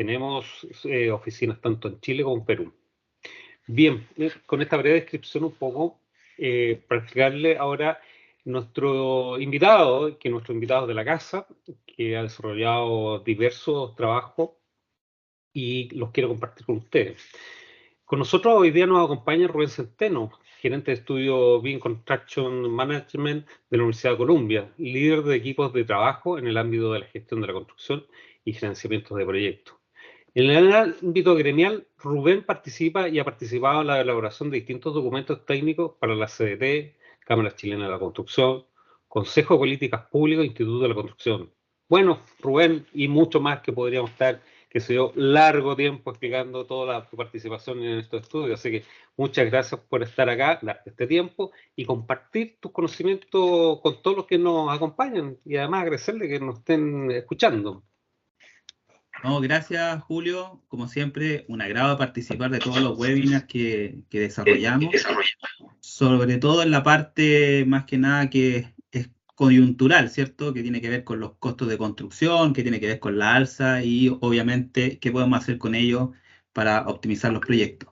tenemos oficinas tanto en Chile como en Perú. Bien, con esta breve descripción un poco, para explicarle ahora nuestro invitado, que es nuestro invitado de la casa, que ha desarrollado diversos trabajos y los quiero compartir con ustedes. Con nosotros hoy día nos acompaña Rubén Centeno, gerente de estudio Beam Construction Management de la Universidad de Columbia, líder de equipos de trabajo en el ámbito de la gestión de la construcción y financiamiento de proyectos. En el ámbito gremial, Rubén participa y ha participado en la elaboración de distintos documentos técnicos para la CDT, Cámara Chilena de la Construcción, Consejo de Políticas Públicas, Instituto de la Construcción. Bueno, Rubén, y mucho más que podríamos estar, que se dio largo tiempo explicando toda tu participación en estos estudios. Así que muchas gracias por estar acá, darte este tiempo y compartir tus conocimientos con todos los que nos acompañan y además agradecerle que nos estén escuchando. No, gracias, Julio. Como siempre, un agrado participar de todos los webinars que desarrollamos, sobre todo en la parte más que nada que es coyuntural, ¿cierto? Que tiene que ver con los costos de construcción, que tiene que ver con la alza y obviamente qué podemos hacer con ellos para optimizar los proyectos.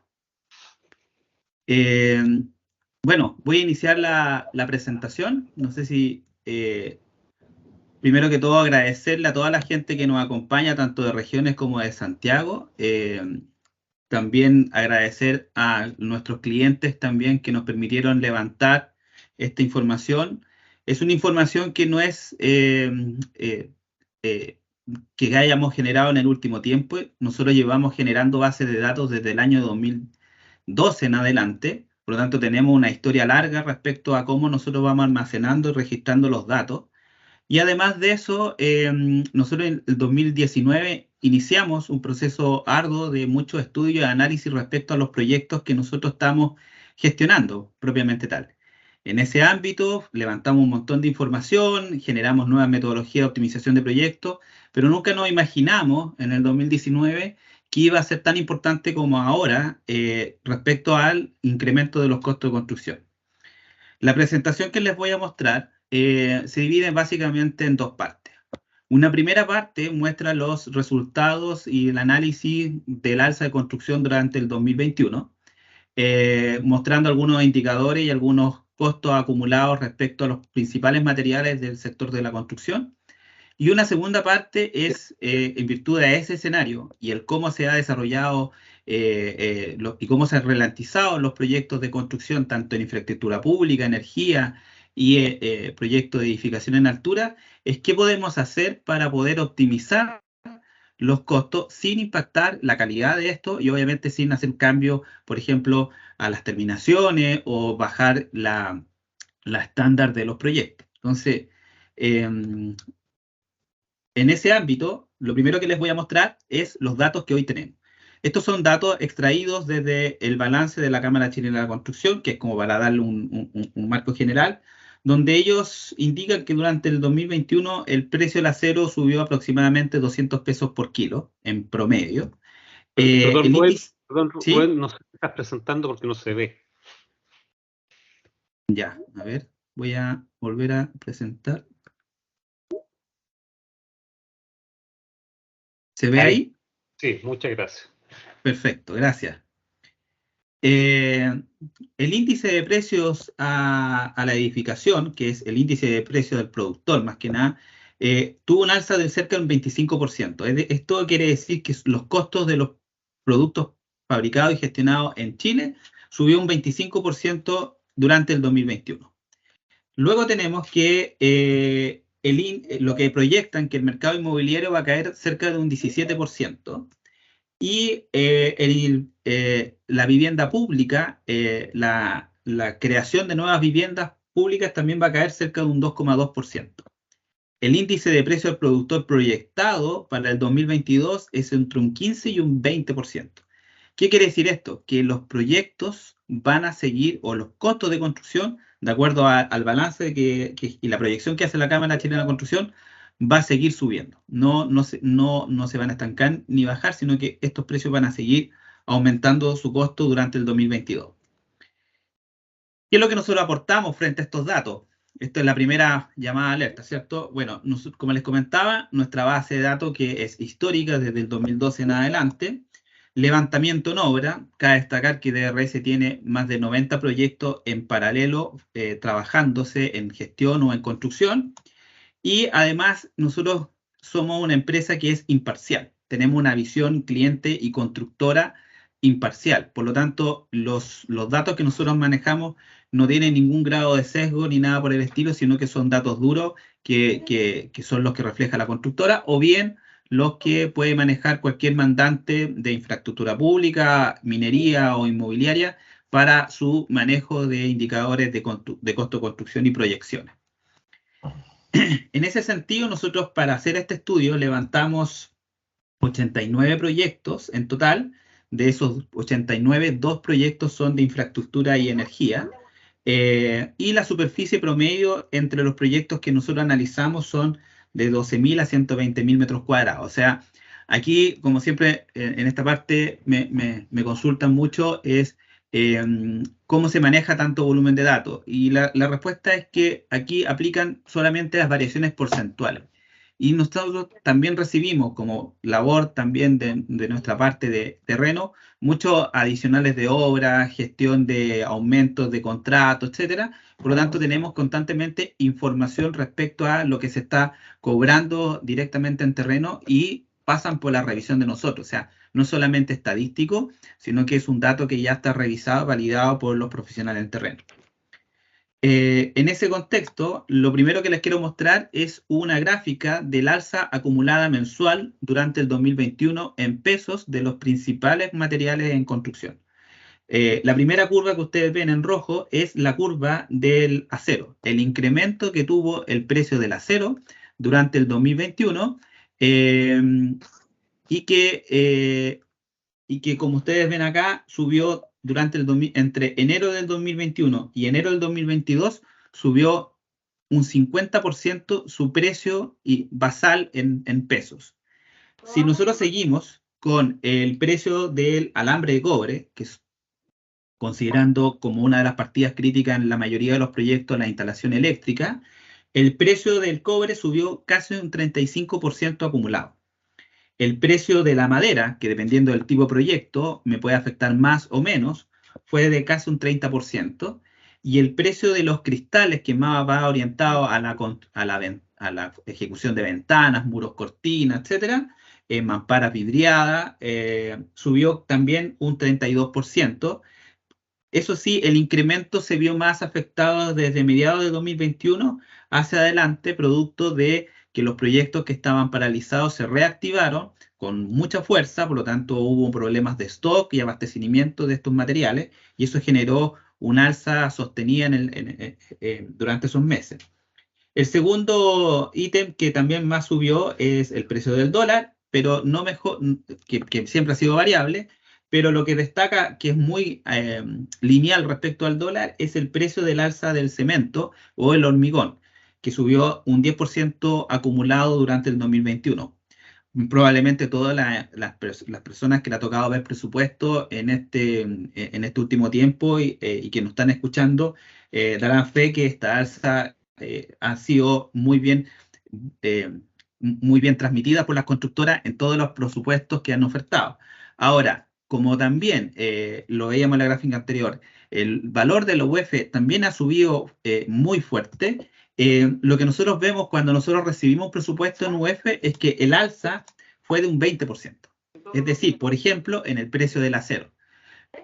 Bueno, voy a iniciar la presentación. No sé si... primero que todo, agradecerle a toda la gente que nos acompaña, tanto de regiones como de Santiago. También agradecer a nuestros clientes también que nos permitieron levantar esta información. Es una información que no es que hayamos generado en el último tiempo. Nosotros llevamos generando bases de datos desde el año 2012 en adelante. Por lo tanto, tenemos una historia larga respecto a cómo nosotros vamos almacenando y registrando los datos. Y además de eso, nosotros en el 2019 iniciamos un proceso arduo de muchos estudios y análisis respecto a los proyectos que nosotros estamos gestionando, propiamente tal. En ese ámbito levantamos un montón de información, generamos nuevas metodologías de optimización de proyectos, pero nunca nos imaginamos en el 2019 que iba a ser tan importante como ahora respecto al incremento de los costos de construcción. La presentación que les voy a mostrar se divide básicamente en dos partes. Una primera parte muestra los resultados y el análisis del alza de construcción durante el 2021, mostrando algunos indicadores y algunos costos acumulados respecto a los principales materiales del sector de la construcción. Y una segunda parte es, en virtud de ese escenario y el cómo se ha desarrollado y cómo se han ralentizado los proyectos de construcción, tanto en infraestructura pública, energía y proyectos de edificación en altura, es qué podemos hacer para poder optimizar los costos sin impactar la calidad de esto y obviamente sin hacer cambios, por ejemplo, a las terminaciones o bajar la estándar de los proyectos. Entonces, en ese ámbito, lo primero que les voy a mostrar es los datos que hoy tenemos. Estos son datos extraídos desde el balance de la Cámara Chilena de la Construcción, que es como para darle un marco general, donde ellos indican que durante el 2021 el precio del acero subió aproximadamente 200 pesos por kilo, en promedio. Perdón, Rubén, ¿sí? Rubén, no se estás presentando porque no se ve. Ya, a ver, voy a volver a presentar. ¿Se ve ahí? Sí, muchas gracias. Perfecto, gracias. El índice de precios a la edificación, que es el índice de precio del productor más que nada, tuvo un alza de cerca del 25%. Esto quiere decir que los costos de los productos fabricados y gestionados en Chile subió un 25% durante el 2021. Luego tenemos que lo que proyectan que el mercado inmobiliario va a caer cerca de un 17%. Y la vivienda pública, la creación de nuevas viviendas públicas también va a caer cerca de un 2,2%. El índice de precio del productor proyectado para el 2022 es entre un 15 y un 20%. ¿Qué quiere decir esto? Que los proyectos van a seguir, o los costos de construcción, de acuerdo al balance y la proyección que hace la Cámara Chilena de Construcción, va a seguir subiendo. No se van a estancar ni bajar, sino que estos precios van a seguir aumentando su costo durante el 2022. ¿Qué es lo que nosotros aportamos frente a estos datos? esta es la primera llamada de alerta, ¿cierto? Bueno, como les comentaba, nuestra base de datos que es histórica desde el 2012 en adelante, levantamiento en obra, cabe destacar que DRS tiene más de 90 proyectos en paralelo trabajándose en gestión o en construcción, y además nosotros somos una empresa que es imparcial, tenemos una visión cliente y constructora imparcial, por lo tanto los datos que nosotros manejamos no tienen ningún grado de sesgo ni nada por el estilo, sino que son datos duros que son los que refleja la constructora o bien los que puede manejar cualquier mandante de infraestructura pública, minería o inmobiliaria para su manejo de indicadores de costo de construcción y proyecciones. En ese sentido, nosotros para hacer este estudio levantamos 89 proyectos en total. De esos 89, 2 proyectos son de infraestructura y energía. Y la superficie promedio entre los proyectos que nosotros analizamos son de 12.000 a 120.000 metros cuadrados. O sea, aquí, como siempre, en esta parte me consultan mucho, es cómo se maneja tanto volumen de datos. Y la respuesta es que aquí aplican solamente las variaciones porcentuales. Y nosotros también recibimos como labor también de nuestra parte de terreno muchos adicionales de obra, gestión de aumentos de contratos, etcétera. Por lo tanto, tenemos constantemente información respecto a lo que se está cobrando directamente en terreno y pasan por la revisión de nosotros. O sea, no solamente estadístico, sino que es un dato que ya está revisado, validado por los profesionales en terreno. En ese contexto, lo primero que les quiero mostrar es una gráfica del alza acumulada mensual durante el 2021 en pesos de los principales materiales en construcción. La primera curva que ustedes ven en rojo es la curva del acero, el incremento que tuvo el precio del acero durante el 2021 y que como ustedes ven acá, subió entre enero del 2021 y enero del 2022, subió un 50% su precio basal en pesos. Si nosotros seguimos con el precio del alambre de cobre, que es considerando como una de las partidas críticas en la mayoría de los proyectos la instalación eléctrica, el precio del cobre subió casi un 35% acumulado. El precio de la madera, que dependiendo del tipo de proyecto me puede afectar más o menos, fue de casi un 30%. Y el precio de los cristales, que más va orientado a la ejecución de ventanas, muros, cortinas, etcétera, mamparas vidriadas, subió también un 32%. Eso sí, el incremento se vio más afectado desde mediados de 2021 hacia adelante, producto de que los proyectos que estaban paralizados se reactivaron con mucha fuerza, por lo tanto hubo problemas de stock y abastecimiento de estos materiales, y eso generó un alza sostenida durante esos meses. El segundo ítem que también más subió es el precio del dólar, pero no mejor, que siempre ha sido variable, pero lo que destaca, que es muy lineal respecto al dólar, es el precio del alza del cemento o el hormigón, que subió un 10% acumulado durante el 2021. Probablemente todas las personas que le ha tocado ver presupuesto en este último tiempo y que nos están escuchando darán fe que esta alza ha sido muy bien transmitida por las constructoras en todos los presupuestos que han ofertado. Ahora, como también lo veíamos en la gráfica anterior, el valor de la UF también ha subido muy fuerte. Lo que nosotros vemos cuando nosotros recibimos presupuesto en UF es que el alza fue de un 20%. Es decir, por ejemplo, en el precio del acero.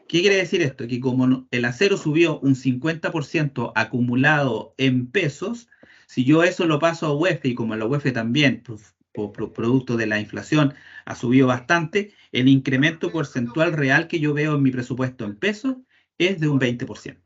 ¿Qué quiere decir esto? Que como el acero subió un 50% acumulado en pesos, si yo eso lo paso a UF y como la UF también, por producto de la inflación, ha subido bastante, el incremento porcentual real que yo veo en mi presupuesto en pesos es de un 20%.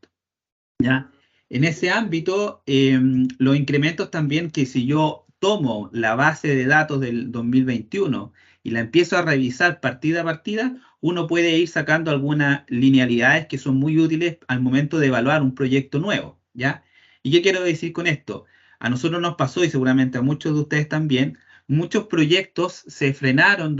¿Ya? En ese ámbito, los incrementos también que si yo tomo la base de datos del 2021 y la empiezo a revisar partida a partida, uno puede ir sacando algunas linealidades que son muy útiles al momento de evaluar un proyecto nuevo, ¿ya? ¿Y qué quiero decir con esto? A nosotros nos pasó, y seguramente a muchos de ustedes también, muchos proyectos se frenaron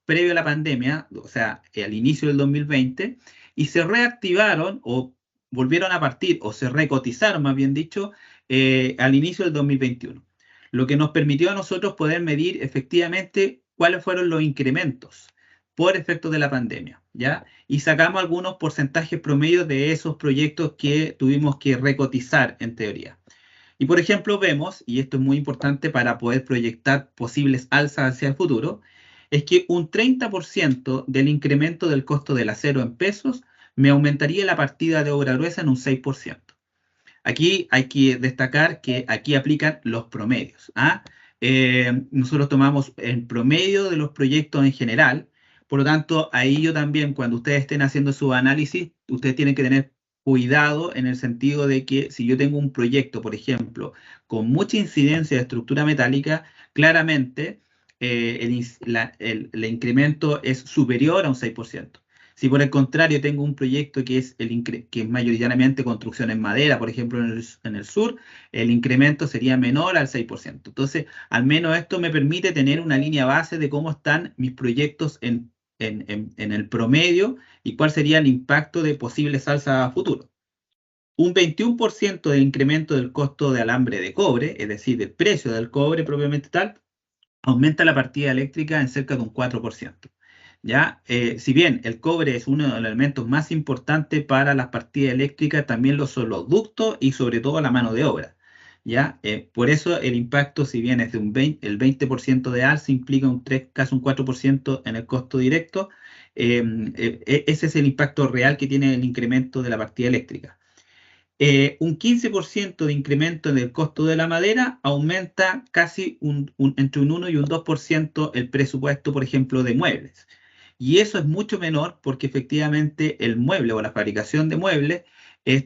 previo a la pandemia, o sea, al inicio del 2020, y se reactivaron o volvieron a partir, o se recotizaron, más bien dicho, al inicio del 2021, lo que nos permitió a nosotros poder medir efectivamente cuáles fueron los incrementos por efecto de la pandemia, ¿ya? Y sacamos algunos porcentajes promedios de esos proyectos que tuvimos que recotizar en teoría. Y por ejemplo vemos, y esto es muy importante para poder proyectar posibles alzas hacia el futuro, es que un 30% del incremento del costo del acero en pesos me aumentaría la partida de obra gruesa en un 6%. Aquí hay que destacar que aquí aplican los promedios. Nosotros tomamos el promedio de los proyectos en general, por lo tanto, ahí yo también, cuando ustedes estén haciendo su análisis, ustedes tienen que tener cuidado en el sentido de que si yo tengo un proyecto, por ejemplo, con mucha incidencia de estructura metálica, claramente el incremento es superior a un 6%. Si por el contrario tengo un proyecto que es mayoritariamente construcción en madera, por ejemplo en el sur, el incremento sería menor al 6%. Entonces, al menos esto me permite tener una línea base de cómo están mis proyectos en el promedio y cuál sería el impacto de posibles alzas a futuro. Un 21% de incremento del costo de alambre de cobre, es decir, del precio del cobre propiamente tal, aumenta la partida eléctrica en cerca de un 4%. ¿Ya? Si bien el cobre es uno de los elementos más importantes para las partidas eléctricas, también lo son los ductos y sobre todo la mano de obra. ¿Ya? Por eso el impacto, si bien es de el 20% de alza, implica casi un 4% en el costo directo, ese es el impacto real que tiene el incremento de la partida eléctrica. Un 15% de incremento en el costo de la madera aumenta casi entre un 1 y un 2% el presupuesto, por ejemplo, de muebles. Y eso es mucho menor porque efectivamente el mueble o la fabricación de muebles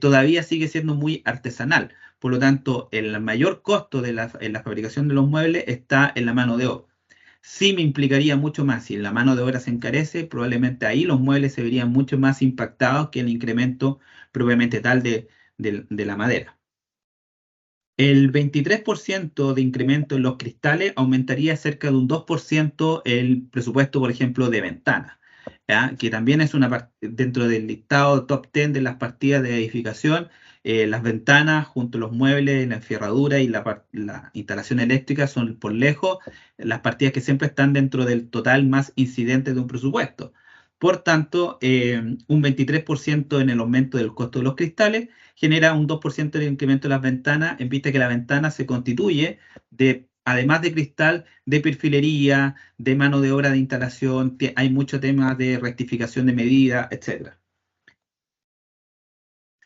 todavía sigue siendo muy artesanal. Por lo tanto, el mayor costo en la fabricación de los muebles está en la mano de obra. Sí me implicaría mucho más, si la mano de obra se encarece, probablemente ahí los muebles se verían mucho más impactados que el incremento propiamente tal de la madera. El 23% de incremento en los cristales aumentaría cerca de un 2% el presupuesto, por ejemplo, de ventanas, que también es dentro del listado top 10 de las partidas de edificación. Las ventanas junto a los muebles, la enferradura y la instalación eléctrica son por lejos las partidas que siempre están dentro del total más incidente de un presupuesto. Por tanto, un 23% en el aumento del costo de los cristales genera un 2% del incremento de las ventanas, en vista que la ventana se constituye además de cristal, de perfilería, de mano de obra de instalación, hay muchos temas de rectificación de medida, etc.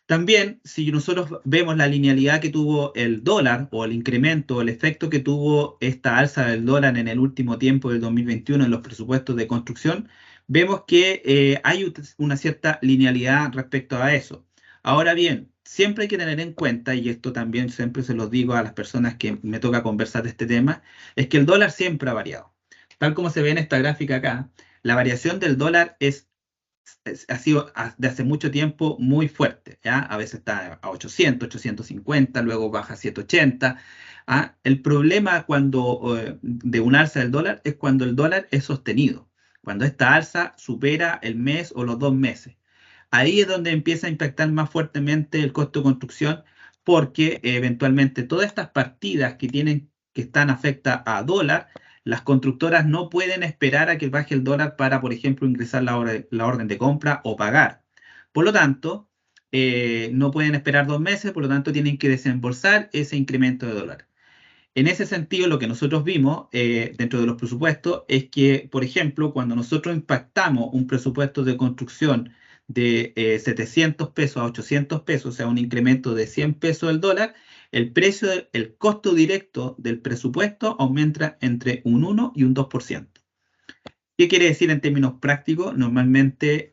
También, si nosotros vemos la linealidad que tuvo el dólar o el incremento o el efecto que tuvo esta alza del dólar en el último tiempo del 2021 en los presupuestos de construcción, vemos que hay una cierta linealidad respecto a eso. Ahora bien, siempre hay que tener en cuenta, y esto también siempre se los digo a las personas que me toca conversar de este tema, es que el dólar siempre ha variado. Tal como se ve en esta gráfica acá, la variación del dólar ha sido de hace mucho tiempo muy fuerte, ¿ya? A veces está a 800, 850, luego baja a 780. El problema de un alza del dólar es cuando el dólar es sostenido, cuando esta alza supera el mes o los 2 meses. Ahí es donde empieza a impactar más fuertemente el costo de construcción, porque eventualmente todas estas partidas que están afectadas a dólar, las constructoras no pueden esperar a que baje el dólar para, por ejemplo, ingresar la orden de compra o pagar. Por lo tanto, no pueden esperar 2 meses, por lo tanto tienen que desembolsar ese incremento de dólar. En ese sentido, lo que nosotros vimos dentro de los presupuestos es que, por ejemplo, cuando nosotros impactamos un presupuesto de construcción de 700 pesos a 800 pesos, o sea, un incremento de 100 pesos del dólar, el costo directo del presupuesto aumenta entre un 1 y un 2%. ¿Qué quiere decir en términos prácticos? Normalmente,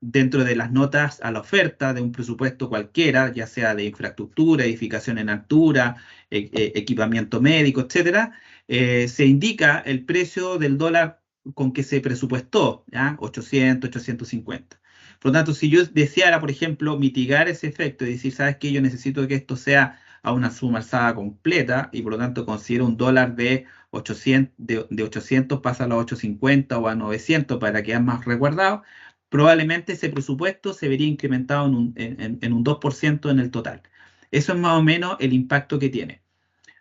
dentro de las notas a la oferta de un presupuesto cualquiera, ya sea de infraestructura, edificación en altura, equipamiento médico, etcétera, se indica el precio del dólar con que se presupuestó, ¿ya? 800, 850. Por lo tanto, si yo deseara, por ejemplo, mitigar ese efecto y decir, ¿sabes qué? Yo necesito que esto sea a una suma alzada completa y por lo tanto considero un dólar de 800 pasa a los 850 o a 900 para quedar más resguardado, probablemente ese presupuesto se vería incrementado en un 2% en el total. Eso es más o menos el impacto que tiene.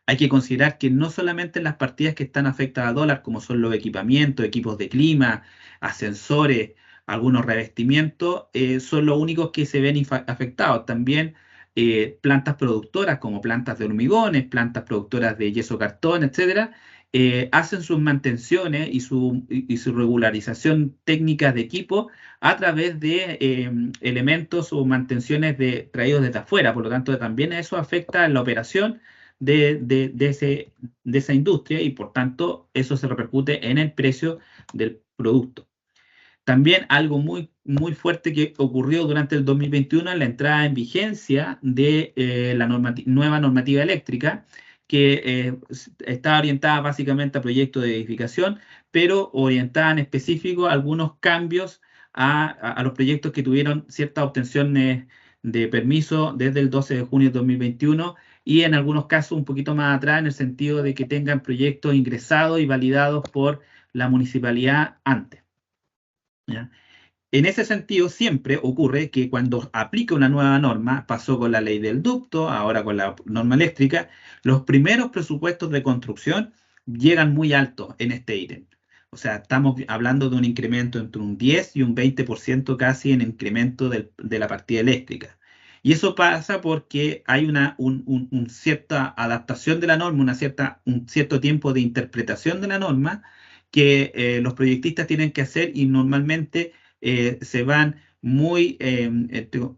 Hay que considerar que no solamente las partidas que están afectadas a dólar, como son los equipamientos, equipos de clima, ascensores, algunos revestimientos, son los únicos que se ven afectados. También plantas productoras como plantas de hormigones, plantas productoras de yeso cartón, etcétera, hacen sus mantenciones y su regularización técnica de equipo a través de elementos o mantenciones traídos desde afuera. Por lo tanto, también eso afecta en la operación de esa industria y por tanto eso se repercute en el precio del producto. También algo muy, muy fuerte que ocurrió durante el 2021 es la entrada en vigencia de la nueva normativa eléctrica, que está orientada básicamente a proyectos de edificación, pero orientada en específico a algunos cambios a los proyectos que tuvieron ciertas obtenciones de permiso desde el 12 de junio de 2021 y en algunos casos un poquito más atrás en el sentido de que tengan proyectos ingresados y validados por la municipalidad antes. ¿Ya? En ese sentido, siempre ocurre que cuando aplica una nueva norma, pasó con la ley del ducto, ahora con la norma eléctrica, los primeros presupuestos de construcción llegan muy altos en este ítem. O sea, estamos hablando de un incremento entre un 10 y un 20% casi en incremento de la partida eléctrica. Y eso pasa porque hay una cierta adaptación de la norma, un cierto tiempo de interpretación de la norma que los proyectistas tienen que hacer y normalmente se van muy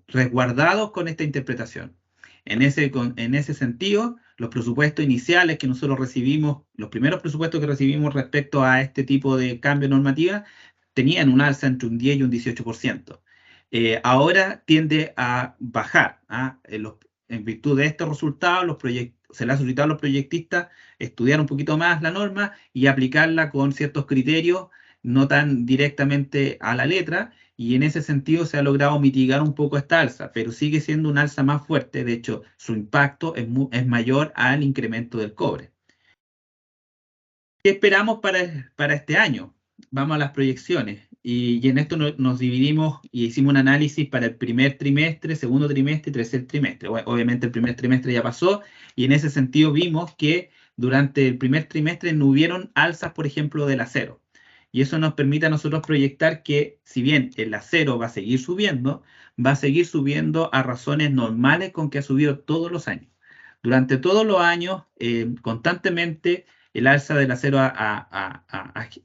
resguardados con esta interpretación. En ese sentido, los presupuestos iniciales que nosotros recibimos, los primeros presupuestos que recibimos respecto a este tipo de cambio normativa, tenían un alza entre un 10 y un 18%. Ahora tiende a bajar. En virtud de estos resultados, se le ha solicitado a los proyectistas estudiar un poquito más la norma y aplicarla con ciertos criterios, no tan directamente a la letra, y en ese sentido se ha logrado mitigar un poco esta alza, pero sigue siendo una alza más fuerte. De hecho, su impacto es mayor al incremento del cobre. ¿Qué esperamos para este año? Vamos a las proyecciones. Y en esto nos dividimos y hicimos un análisis para el primer trimestre, segundo trimestre y tercer trimestre. Obviamente el primer trimestre ya pasó y en ese sentido vimos que durante el primer trimestre no hubieron alzas, por ejemplo, del acero. Y eso nos permite a nosotros proyectar que si bien el acero va a seguir subiendo a razones normales con que ha subido todos los años. Durante todos los años, constantemente, el alza del acero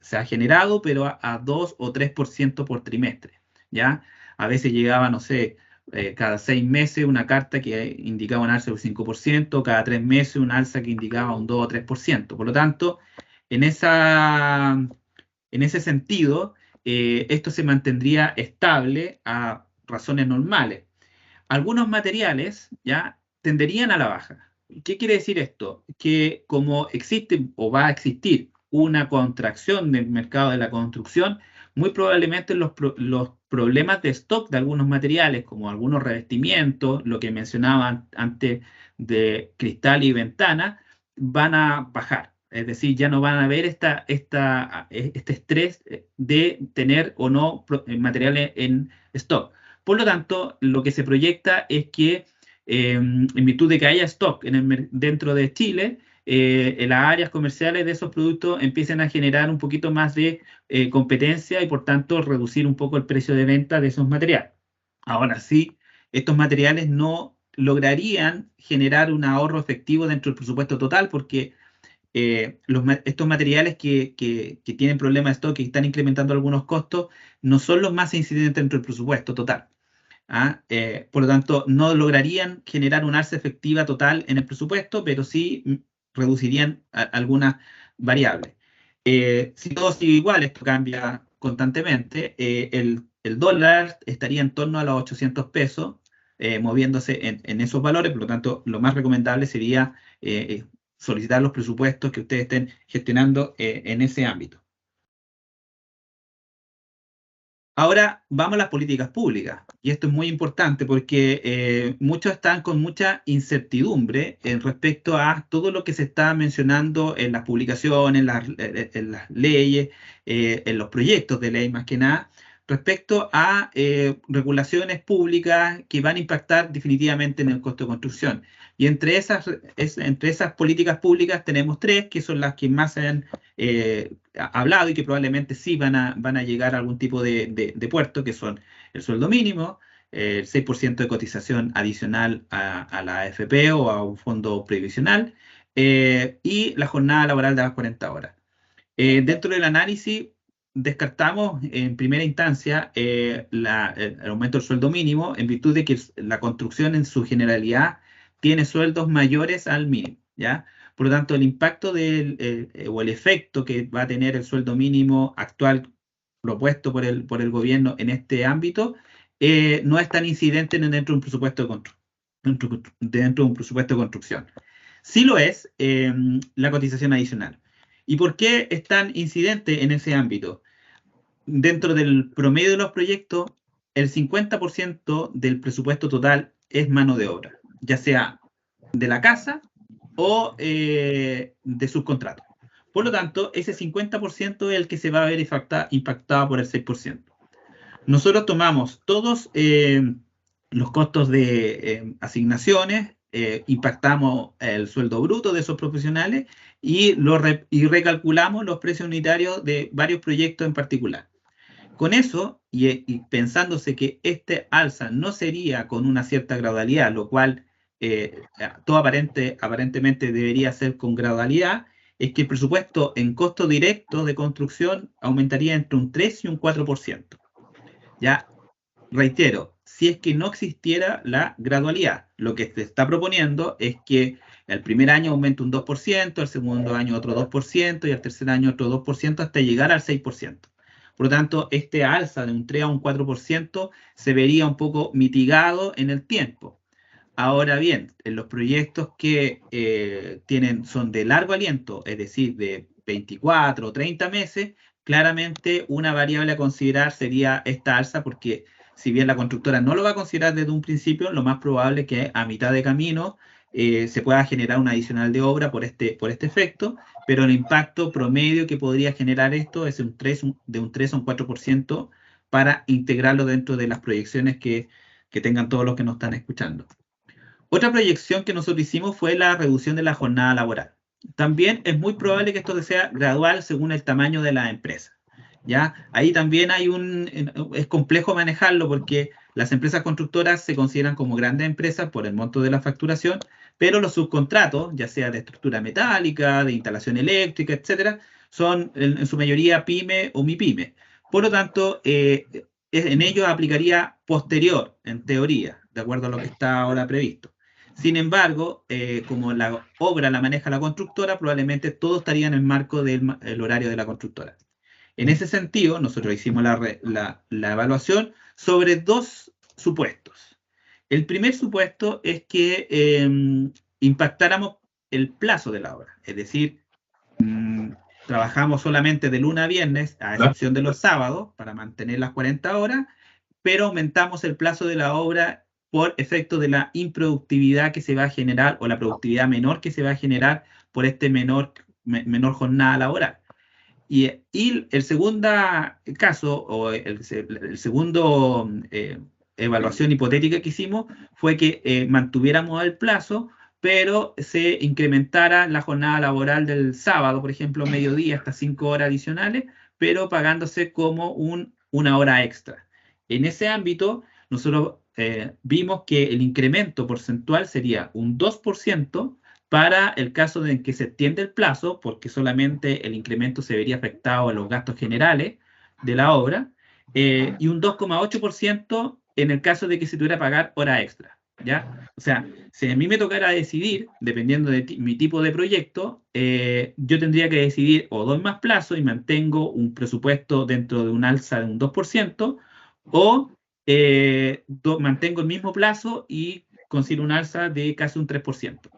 se ha generado, pero a 2 o 3% por trimestre, ¿ya? A veces llegaba, no sé, cada 6 meses una carta que indicaba un alza del 5%, cada 3 meses un alza que indicaba un 2 o 3%. Por lo tanto, en ese sentido, esto se mantendría estable a razones normales. Algunos materiales ya tenderían a la baja. ¿Qué quiere decir esto? Que como existe o va a existir una contracción del mercado de la construcción, muy probablemente los problemas de stock de algunos materiales, como algunos revestimientos, lo que mencionaba antes de cristal y ventana, van a bajar. Es decir, ya no van a haber este estrés de tener o no materiales en stock. Por lo tanto, lo que se proyecta es que en virtud de que haya stock dentro de Chile, en las áreas comerciales de esos productos empiecen a generar un poquito más de competencia y por tanto reducir un poco el precio de venta de esos materiales. Ahora sí, estos materiales no lograrían generar un ahorro efectivo dentro del presupuesto total porque estos materiales que tienen problemas de stock y están incrementando algunos costos no son los más incidentes dentro del presupuesto total. Por lo tanto, no lograrían generar un alza efectiva total en el presupuesto, pero sí reducirían algunas variables. Si todo sigue igual, esto cambia constantemente, el dólar estaría en torno a los 800 pesos, moviéndose en esos valores. Por lo tanto, lo más recomendable sería solicitar los presupuestos que ustedes estén gestionando en ese ámbito. Ahora vamos a las políticas públicas, y esto es muy importante porque muchos están con mucha incertidumbre respecto a todo lo que se está mencionando en las publicaciones, en las leyes, en los proyectos de ley más que nada, respecto a regulaciones públicas que van a impactar definitivamente en el costo de construcción. Y entre esas políticas públicas tenemos tres, que son las que más se han hablado y que probablemente sí van a llegar a algún tipo de puerto, que son el sueldo mínimo, el 6% de cotización adicional a la AFP o a un fondo previsional, y la jornada laboral de las 40 horas. Dentro del análisis, descartamos en primera instancia el aumento del sueldo mínimo en virtud de que la construcción en su generalidad tiene sueldos mayores al mínimo, ¿ya? Por lo tanto, el impacto o el efecto que va a tener el sueldo mínimo actual propuesto por el gobierno en este ámbito no es tan incidente dentro de un presupuesto de construcción. Sí lo es la cotización adicional. ¿Y por qué es tan incidente en ese ámbito? Dentro del promedio de los proyectos, el 50% del presupuesto total es mano de obra, ya sea de la casa o de subcontrato. Por lo tanto, ese 50% es el que se va a ver impactado por el 6%. Nosotros tomamos todos los costos de asignaciones, impactamos el sueldo bruto de esos profesionales y recalculamos los precios unitarios de varios proyectos en particular. Con eso, y pensándose que este alza no sería con una cierta gradualidad, lo cual todo aparentemente debería ser con gradualidad, es que el presupuesto en costo directo de construcción aumentaría entre un 3 y un 4%. Ya, reitero, si es que no existiera la gradualidad, lo que se está proponiendo es que el primer año aumente un 2%, el segundo año otro 2% y el tercer año otro 2% hasta llegar al 6%. Por lo tanto, este alza de un 3 a un 4% se vería un poco mitigado en el tiempo. Ahora bien, en los proyectos que son de largo aliento, es decir, de 24 o 30 meses, claramente una variable a considerar sería esta alza, porque si bien la constructora no lo va a considerar desde un principio, lo más probable es que a mitad de camino se pueda generar un adicional de obra por este efecto, pero el impacto promedio que podría generar esto es de un 3 a un 4% para integrarlo dentro de las proyecciones que tengan todos los que nos están escuchando. Otra proyección que nosotros hicimos fue la reducción de la jornada laboral. También es muy probable que esto sea gradual según el tamaño de la empresa, ¿ya? Ahí también es complejo manejarlo porque las empresas constructoras se consideran como grandes empresas por el monto de la facturación, pero los subcontratos, ya sea de estructura metálica, de instalación eléctrica, etcétera, son en su mayoría pyme o mipyme. Por lo tanto, en ello aplicaría posterior, en teoría, de acuerdo a lo que está ahora previsto. Sin embargo, como la obra la maneja la constructora, probablemente todo estaría en el marco del horario de la constructora. En ese sentido, nosotros hicimos la evaluación sobre dos supuestos. El primer supuesto es que impactáramos el plazo de la obra, es decir, trabajamos solamente de lunes a viernes, a excepción de los sábados, para mantener las 40 horas, pero aumentamos el plazo de la obra por efecto de la improductividad que se va a generar o la productividad menor que se va a generar por este menor jornada laboral. Y el segundo caso, o el segundo evaluación hipotética que hicimos, fue que mantuviéramos el plazo, pero se incrementara la jornada laboral del sábado, por ejemplo, mediodía hasta 5 horas adicionales, pero pagándose como una hora extra. En ese ámbito, nosotros vimos que el incremento porcentual sería un 2% para el caso en que se extiende el plazo, porque solamente el incremento se vería afectado a los gastos generales de la obra, y un 2,8% en el caso de que se tuviera que pagar hora extra, ¿ya? O sea, si a mí me tocara decidir, dependiendo de mi tipo de proyecto, yo tendría que decidir o doy más plazo y mantengo un presupuesto dentro de un alza de un 2%, o mantengo el mismo plazo y consigo un alza de casi un 3%.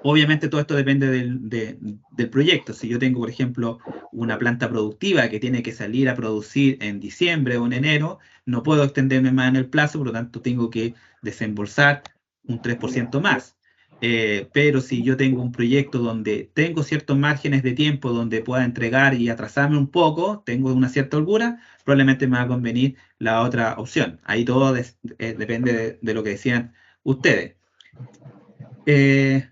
Obviamente todo esto depende del proyecto. Si yo tengo, por ejemplo, una planta productiva que tiene que salir a producir en diciembre o en enero, no puedo extenderme más en el plazo, por lo tanto tengo que desembolsar un 3% más. Pero si yo tengo un proyecto donde tengo ciertos márgenes de tiempo donde pueda entregar y atrasarme un poco, tengo una cierta holgura, probablemente me va a convenir la otra opción. Ahí todo depende de lo que decían ustedes. Eh,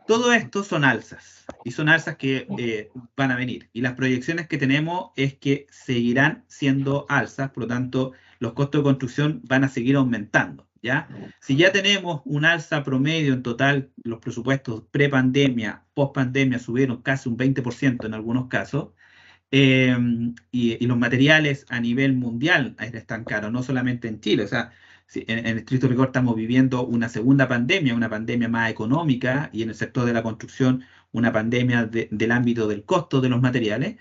Todo esto son alzas y son alzas que van a venir. Y las proyecciones que tenemos es que seguirán siendo alzas, por lo tanto, los costos de construcción van a seguir aumentando, ¿ya? Si ya tenemos un alza promedio en total, los presupuestos pre-pandemia, post-pandemia subieron casi un 20% en algunos casos, eh, y los materiales a nivel mundial están caros, no solamente en Chile. O sea, en estricto rigor estamos viviendo una segunda pandemia, una pandemia más económica, y en el sector de la construcción una pandemia del ámbito del costo de los materiales.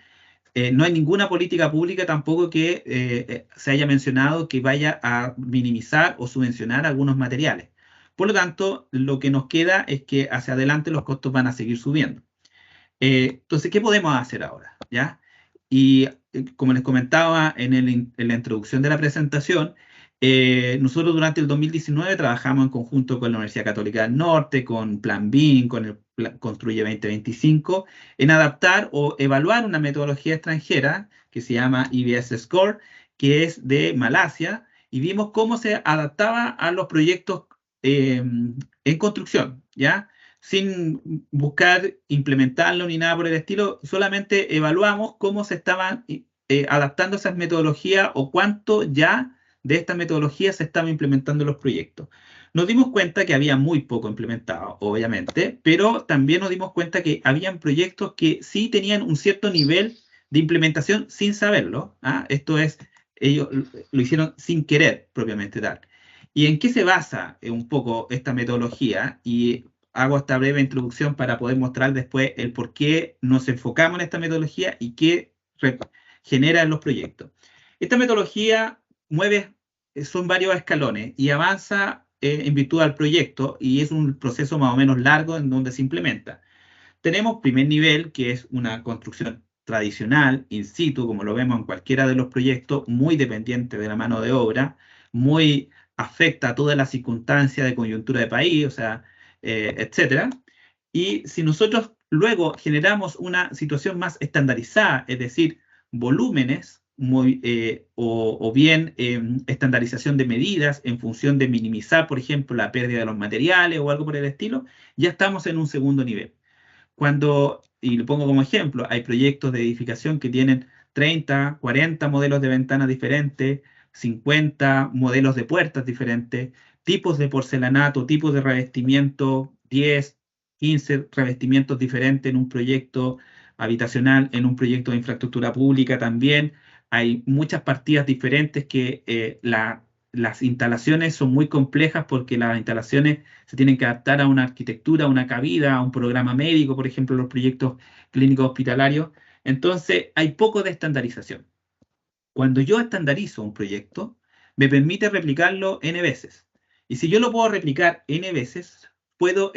No hay ninguna política pública tampoco que se haya mencionado que vaya a minimizar o subvencionar algunos materiales. Por lo tanto, lo que nos queda es que hacia adelante los costos van a seguir subiendo. Entonces, ¿qué podemos hacer ahora? ¿Ya? Y como les comentaba en la introducción de la presentación, nosotros durante el 2019 trabajamos en conjunto con la Universidad Católica del Norte, con Plan BIM, con el Construye 2025, en adaptar o evaluar una metodología extranjera que se llama EBS Score, que es de Malasia, y vimos cómo se adaptaba a los proyectos en construcción, ¿ya? Sin buscar implementarlo ni nada por el estilo, solamente evaluamos cómo se estaban adaptando esas metodologías o cuánto ya de esta metodología se estaba implementando en los proyectos. Nos dimos cuenta que había muy poco implementado, obviamente, pero también nos dimos cuenta que habían proyectos que sí tenían un cierto nivel de implementación sin saberlo. ¿Ah? Esto es, ellos lo hicieron sin querer, propiamente tal. ¿Y en qué se basa un poco esta metodología? Y hago esta breve introducción para poder mostrar después el por qué nos enfocamos en esta metodología y qué genera en los proyectos. Esta metodología mueve, son varios escalones y avanza en virtud del proyecto, y es un proceso más o menos largo en donde se implementa. Tenemos primer nivel, que es una construcción tradicional, in situ, como lo vemos en cualquiera de los proyectos, muy dependiente de la mano de obra, muy afecta a todas las circunstancias de coyuntura de país, o sea, etcétera. Y si nosotros luego generamos una situación más estandarizada, es decir, volúmenes, o bien estandarización de medidas en función de minimizar, por ejemplo, la pérdida de los materiales o algo por el estilo, ya estamos en un segundo nivel. Y lo pongo como ejemplo, hay proyectos de edificación que tienen 30, 40 modelos de ventanas diferentes, 50 modelos de puertas diferentes, tipos de porcelanato, tipos de revestimiento, 10, 15 revestimientos diferentes en un proyecto habitacional, en un proyecto de infraestructura pública también. Hay muchas partidas diferentes que las instalaciones son muy complejas porque las instalaciones se tienen que adaptar a una arquitectura, a una cabida, a un programa médico, por ejemplo, los proyectos clínicos hospitalarios. Entonces, hay poco de estandarización. Cuando yo estandarizo un proyecto, me permite replicarlo N veces. Y si yo lo puedo replicar N veces, puedo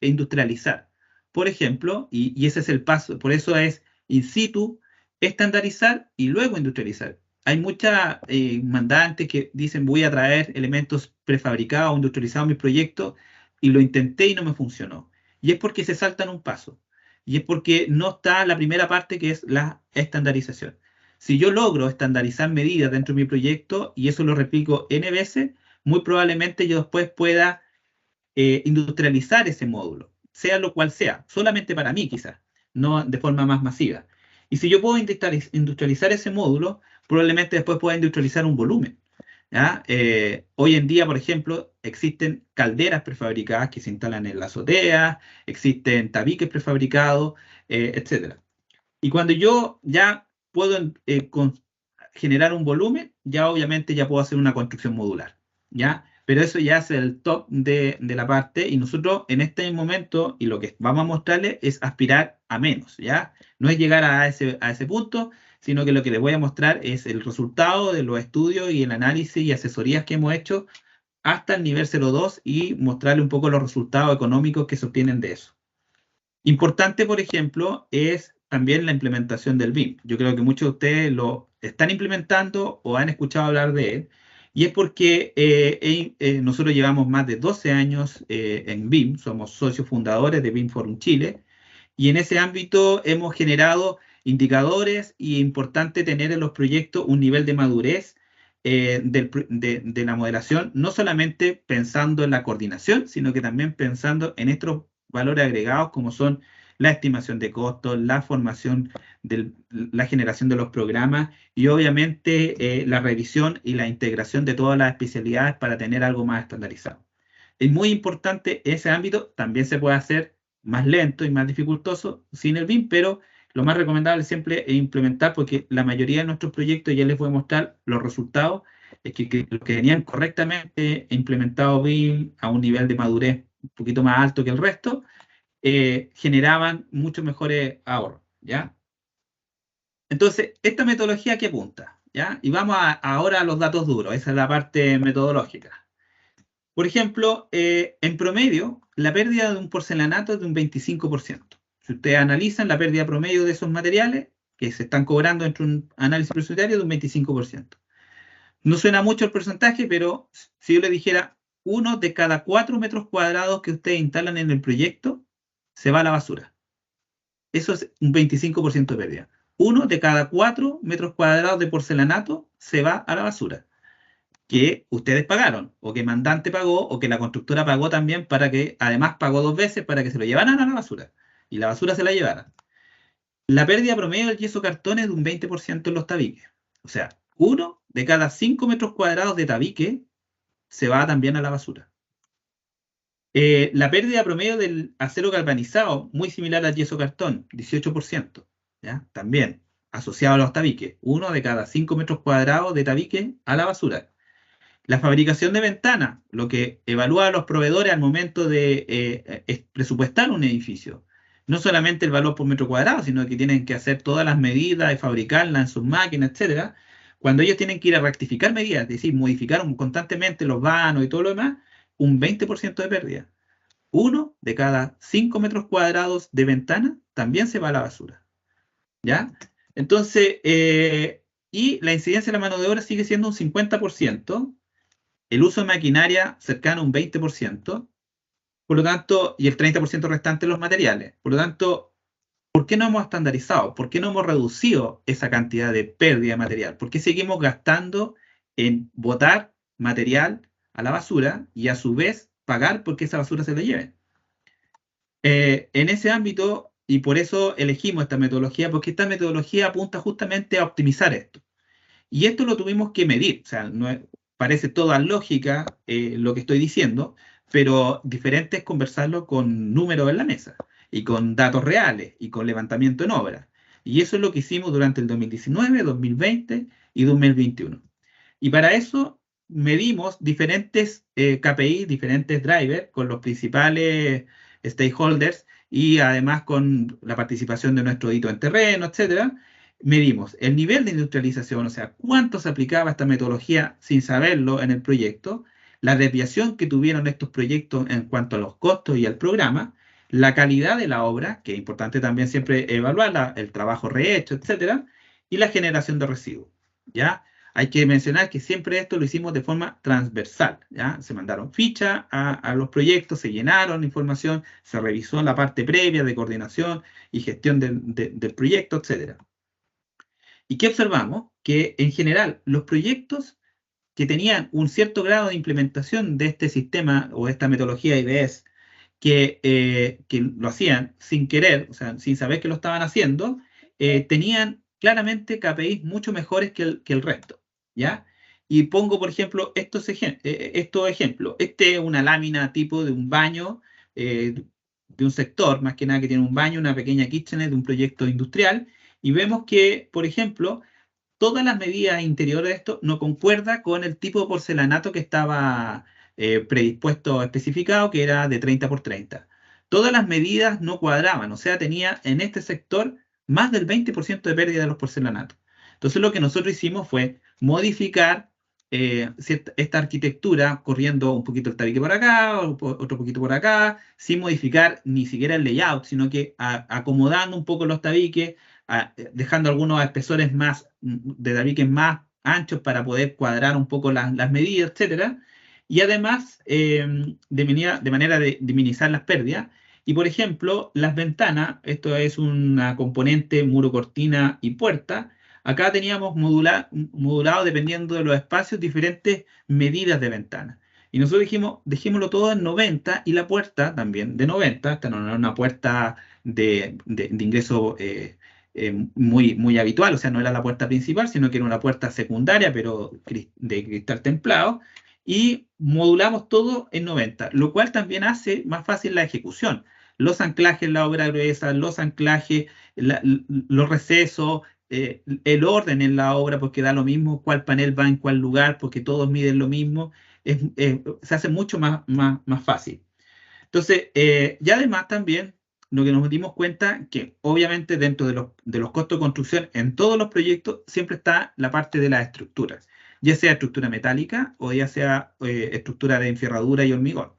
industrializar. Por ejemplo, y ese es el paso, por eso es in situ, estandarizar y luego industrializar. Hay muchas mandantes que dicen voy a traer elementos prefabricados, industrializados en mis proyectos, y lo intenté y no me funcionó. Y es porque se saltan un paso. Y es porque no está la primera parte, que es la estandarización. Si yo logro estandarizar medidas dentro de mi proyecto y eso lo replico N veces, muy probablemente yo después pueda industrializar ese módulo, sea lo cual sea, solamente para mí quizás, no de forma más masiva. Y si yo puedo industrializar ese módulo, probablemente después pueda industrializar un volumen. ¿Ya? Hoy en día, por ejemplo, existen calderas prefabricadas que se instalan en la azotea, existen tabiques prefabricados, etc. Y cuando yo ya puedo generar un volumen, ya obviamente ya puedo hacer una construcción modular, ¿ya? Pero eso ya es el top de la parte, y nosotros en este momento, y lo que vamos a mostrarles es aspirar a menos, ¿ya? No es llegar a ese punto, sino que lo que les voy a mostrar es el resultado de los estudios y el análisis y asesorías que hemos hecho hasta el nivel 02, y mostrarles un poco los resultados económicos que se obtienen de eso. Importante, por ejemplo, es también la implementación del BIM. Yo creo que muchos de ustedes lo están implementando o han escuchado hablar de él. Y es porque nosotros llevamos más de 12 años en BIM, somos socios fundadores de BIM Forum Chile, y en ese ámbito hemos generado indicadores y es importante tener en los proyectos un nivel de madurez de la modelación, no solamente pensando en la coordinación, sino que también pensando en estos valores agregados como son la estimación de costos, la formación, la generación de los programas y obviamente la revisión y la integración de todas las especialidades para tener algo más estandarizado. Es muy importante ese ámbito, también se puede hacer más lento y más dificultoso sin el BIM, pero lo más recomendable siempre es implementar, porque la mayoría de nuestros proyectos, ya les voy a mostrar los resultados, es que los que tenían correctamente implementado BIM a un nivel de madurez un poquito más alto que el resto, generaban mucho mejores ahorros, ¿ya? Entonces, esta metodología, ¿qué apunta? ¿Ya? Y vamos ahora a los datos duros, esa es la parte metodológica. Por ejemplo, en promedio, la pérdida de un porcelanato es de un 25%. Si ustedes analizan la pérdida promedio de esos materiales que se están cobrando entre un análisis presupuestario de un 25%. No suena mucho el porcentaje, pero si yo le dijera 1 de cada 4 metros cuadrados que ustedes instalan en el proyecto se va a la basura. Eso es un 25% de pérdida. 1 de cada 4 metros cuadrados de porcelanato se va a la basura, que ustedes pagaron, o que el mandante pagó, o que la constructora pagó también, para que además pagó 2 veces para que se lo llevaran a la basura, y la basura se la llevaran. La pérdida promedio del yeso cartón es de un 20% en los tabiques. O sea, 1 de cada 5 metros cuadrados de tabique se va también a la basura. La pérdida promedio del acero galvanizado, muy similar al yeso cartón, 18%, ¿ya? También asociado a los tabiques. 1 de cada 5 metros cuadrados de tabique a la basura. La fabricación de ventanas, lo que evalúa a los proveedores al momento de presupuestar un edificio. No solamente el valor por metro cuadrado, sino que tienen que hacer todas las medidas de fabricarlas en sus máquinas, etc. Cuando ellos tienen que ir a rectificar medidas, es decir, modificar constantemente los vanos y todo lo demás, un 20% de pérdida. 1 de cada 5 metros cuadrados de ventana también se va a la basura, ¿ya? Entonces, y la incidencia de la mano de obra sigue siendo un 50%, el uso de maquinaria cercano a un 20%, por lo tanto, y el 30% restante de los materiales. Por lo tanto, ¿por qué no hemos estandarizado? ¿Por qué no hemos reducido esa cantidad de pérdida de material? ¿Por qué seguimos gastando en botar material a la basura y a su vez pagar porque esa basura se la lleve? En ese ámbito, y por eso elegimos esta metodología, porque esta metodología apunta justamente a optimizar esto. Y esto lo tuvimos que medir, o sea, no parece toda lógica lo que estoy diciendo, pero diferente es conversarlo con números en la mesa, y con datos reales, y con levantamiento en obra. Y eso es lo que hicimos durante el 2019, 2020 y 2021. Y para eso medimos diferentes KPI, diferentes drivers, con los principales stakeholders, y además con la participación de nuestro hito en terreno, etcétera. Medimos el nivel de industrialización, o sea, cuánto se aplicaba esta metodología sin saberlo en el proyecto, la desviación que tuvieron estos proyectos en cuanto a los costos y al programa, la calidad de la obra, que es importante también siempre evaluarla, el trabajo rehecho, etcétera, y la generación de residuos, ¿ya? Hay que mencionar que siempre esto lo hicimos de forma transversal, ¿ya? Se mandaron fichas a los proyectos, se llenaron información, se revisó la parte previa de coordinación y gestión del proyecto, etcétera. ¿Y qué observamos? Que en general los proyectos que tenían un cierto grado de implementación de este sistema o esta metodología IBS, que lo hacían sin querer, o sea, sin saber que lo estaban haciendo, tenían claramente KPIs mucho mejores que el resto, ¿ya? Y pongo, por ejemplo, estos ejemplos. Este es una lámina tipo de un baño, de un sector, más que nada que tiene un baño, una pequeña kitchenette de un proyecto industrial, y vemos que, por ejemplo, todas las medidas interiores de esto no concuerda con el tipo de porcelanato que estaba predispuesto, especificado, que era de 30 por 30. Todas las medidas no cuadraban, o sea, tenía en este sector más del 20% de pérdida de los porcelanatos. Entonces lo que nosotros hicimos fue modificar esta arquitectura, corriendo un poquito el tabique por acá, otro poquito por acá, sin modificar ni siquiera el layout, sino que acomodando un poco los tabiques, dejando algunos espesores más de tabiques más anchos para poder cuadrar un poco las medidas, etcétera, y además de manera de minimizar las pérdidas. Y por ejemplo, las ventanas, esto es una componente muro, cortina y puerta. Acá teníamos modulado dependiendo de los espacios diferentes medidas de ventana. Y nosotros dijimos, dejémoslo todo en 90 y la puerta también de 90. Esta no era una puerta de ingreso muy habitual, o sea, no era la puerta principal, sino que era una puerta secundaria, pero de cristal templado. Y modulamos todo en 90, lo cual también hace más fácil la ejecución. Los anclajes en la obra gruesa, los anclajes, los recesos, el orden en la obra, porque da lo mismo cuál panel va en cuál lugar, porque todos miden lo mismo, se hace mucho más fácil. Entonces, y además también lo que nos dimos cuenta que obviamente dentro de los costos de construcción en todos los proyectos siempre está la parte de las estructuras, ya sea estructura metálica o ya sea estructura de enferradura y hormigón.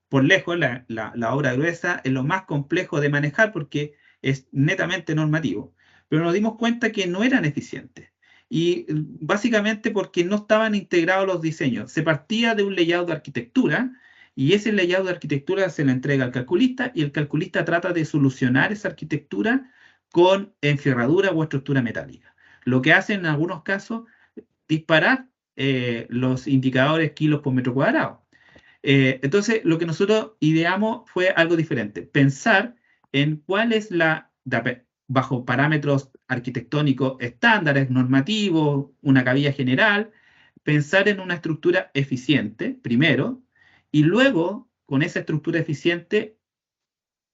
Por lejos, la obra gruesa es lo más complejo de manejar porque es netamente normativo, pero nos dimos cuenta que no eran eficientes. Y básicamente porque no estaban integrados los diseños. Se partía de un layout de arquitectura y ese layout de arquitectura se le entrega al calculista y el calculista trata de solucionar esa arquitectura con enferradura o estructura metálica. Lo que hace en algunos casos disparar los indicadores kilos por metro cuadrado. Entonces, lo que nosotros ideamos fue algo diferente. Pensar en cuál es bajo parámetros arquitectónicos estándares, normativos, una cabilla general, pensar en una estructura eficiente, primero, y luego, con esa estructura eficiente,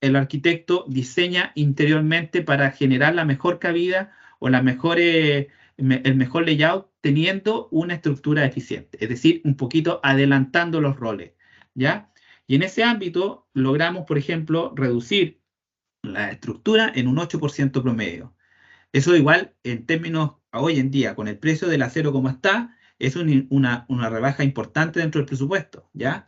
el arquitecto diseña interiormente para generar la mejor cabida o el mejor layout teniendo una estructura eficiente, es decir, un poquito adelantando los roles, ¿ya? Y en ese ámbito logramos, por ejemplo, reducir la estructura en un 8% promedio. Eso igual, en términos hoy en día, con el precio del acero como está, es una rebaja importante dentro del presupuesto, ¿ya?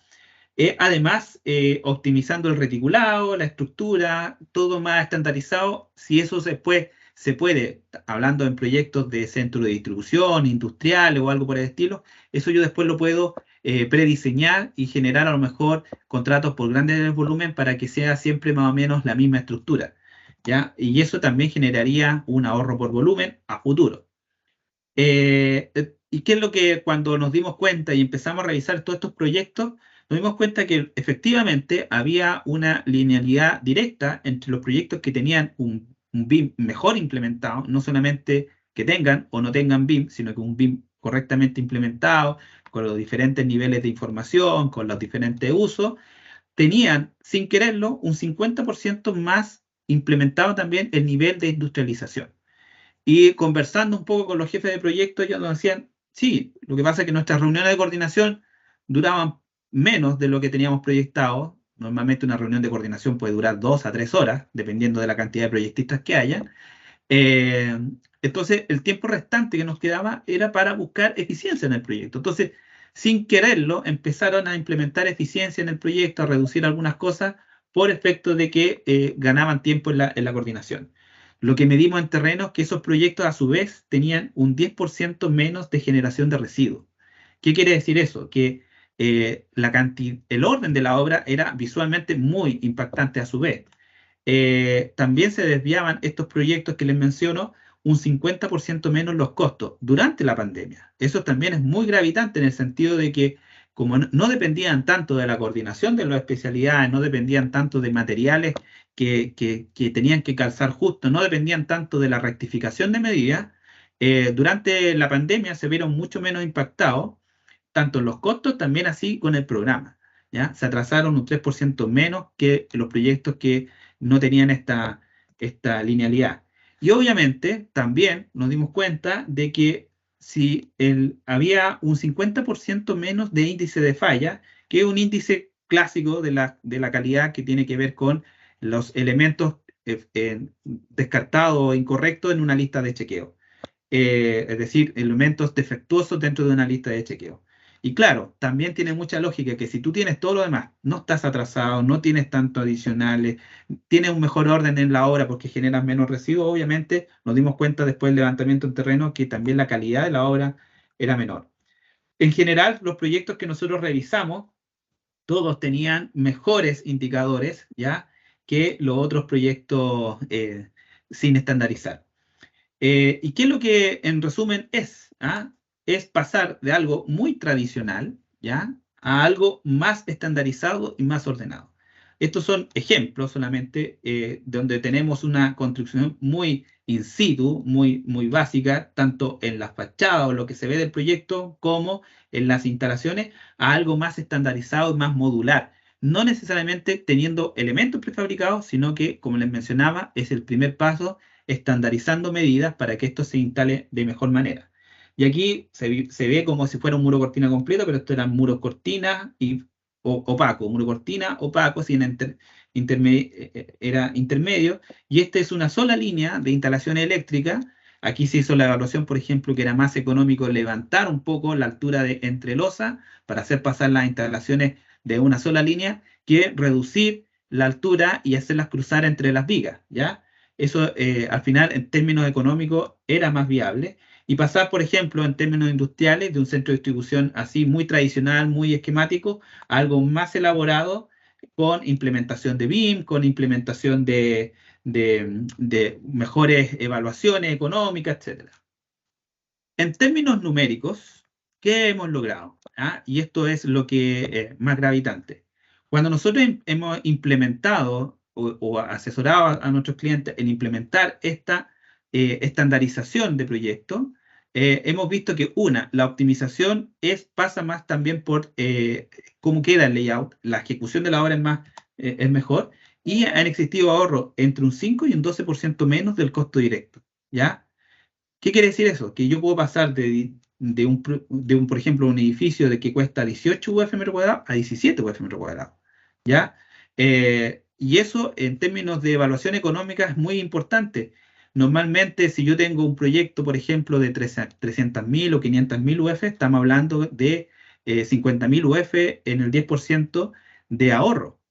Además, optimizando el reticulado, la estructura, todo más estandarizado. Si eso después se puede, hablando en proyectos de centro de distribución, industriales o algo por el estilo, eso yo después lo puedo prediseñar y generar a lo mejor contratos por grandes volumen para que sea siempre más o menos la misma estructura, ¿ya? Y eso también generaría un ahorro por volumen a futuro. ¿Y qué es lo que cuando nos dimos cuenta y empezamos a revisar todos estos proyectos, nos dimos cuenta que efectivamente había una linealidad directa entre los proyectos que tenían un BIM mejor implementado, no solamente que tengan o no tengan BIM, sino que un BIM correctamente implementado, con los diferentes niveles de información, con los diferentes usos, tenían, sin quererlo, un 50% más implementado también el nivel de industrialización. Y conversando un poco con los jefes de proyecto, ellos nos decían, sí, lo que pasa es que nuestras reuniones de coordinación duraban menos de lo que teníamos proyectado. Normalmente una reunión de coordinación puede durar 2 a 3 horas, dependiendo de la cantidad de proyectistas que haya. Entonces, el tiempo restante que nos quedaba era para buscar eficiencia en el proyecto. Entonces, sin quererlo, empezaron a implementar eficiencia en el proyecto, a reducir algunas cosas por efecto de que ganaban tiempo en la coordinación. Lo que medimos en terreno es que esos proyectos a su vez tenían un 10% menos de generación de residuos. ¿Qué quiere decir eso? Que el orden de la obra era visualmente muy impactante a su vez. También se desviaban estos proyectos que les menciono un 50% menos los costos durante la pandemia. Eso también es muy gravitante en el sentido de que como no dependían tanto de la coordinación de las especialidades, no dependían tanto de materiales que tenían que calzar justo, no dependían tanto de la rectificación de medidas, durante la pandemia se vieron mucho menos impactados, tanto en los costos, también así con el programa, ¿ya? Se atrasaron un 3% menos que los proyectos que no tenían esta linealidad. Y obviamente también nos dimos cuenta de que si había un 50% menos de índice de falla, que es un índice clásico de la calidad que tiene que ver con los elementos descartados o incorrectos en una lista de chequeo. Es decir, elementos defectuosos dentro de una lista de chequeo. Y claro, también tiene mucha lógica que si tú tienes todo lo demás, no estás atrasado, no tienes tanto adicionales, tienes un mejor orden en la obra porque generas menos residuos, obviamente nos dimos cuenta después del levantamiento en terreno que también la calidad de la obra era menor. En general, los proyectos que nosotros revisamos, todos tenían mejores indicadores, ¿ya?, que los otros proyectos sin estandarizar. ¿Y qué es lo que en resumen es? ¿Ah? Es pasar de algo muy tradicional, ¿ya?, a algo más estandarizado y más ordenado. Estos son ejemplos solamente donde tenemos una construcción muy in situ, muy básica, tanto en la fachada o lo que se ve del proyecto como en las instalaciones, a algo más estandarizado y más modular. No necesariamente teniendo elementos prefabricados, sino que, como les mencionaba, es el primer paso, estandarizando medidas para que esto se instale de mejor manera. Y aquí se ve como si fuera un muro cortina completo, pero esto eran muros cortina y opaco, muro cortina, opaco, sin era intermedio, y esta es una sola línea de instalación eléctrica. Aquí se hizo la evaluación, por ejemplo, que era más económico levantar un poco la altura de entrelosa para hacer pasar las instalaciones de una sola línea que reducir la altura y hacerlas cruzar entre las vigas, ¿ya? Eso al final en términos económicos era más viable. Y pasar, por ejemplo, en términos industriales, de un centro de distribución así muy tradicional, muy esquemático, a algo más elaborado con implementación de BIM, con implementación de mejores evaluaciones económicas, etcétera. En términos numéricos, ¿qué hemos logrado? ¿Ah? Y esto es lo que es más gravitante. Cuando nosotros hemos implementado o asesorado a nuestros clientes en implementar esta estandarización de proyectos, hemos visto que la optimización pasa más también por cómo queda el layout, la ejecución de la obra es mejor, y han existido ahorros entre un 5 y un 12% menos del costo directo, ¿ya? ¿Qué quiere decir eso? Que yo puedo pasar por ejemplo, un edificio de que cuesta 18 UF metro cuadrado a 17 UF metro cuadrado, ¿ya? Y eso en términos de evaluación económica es muy importante. Normalmente, si yo tengo un proyecto, por ejemplo, de 300.000 o 500.000 UF, estamos hablando de 50.000 UF en el 10% de ahorro.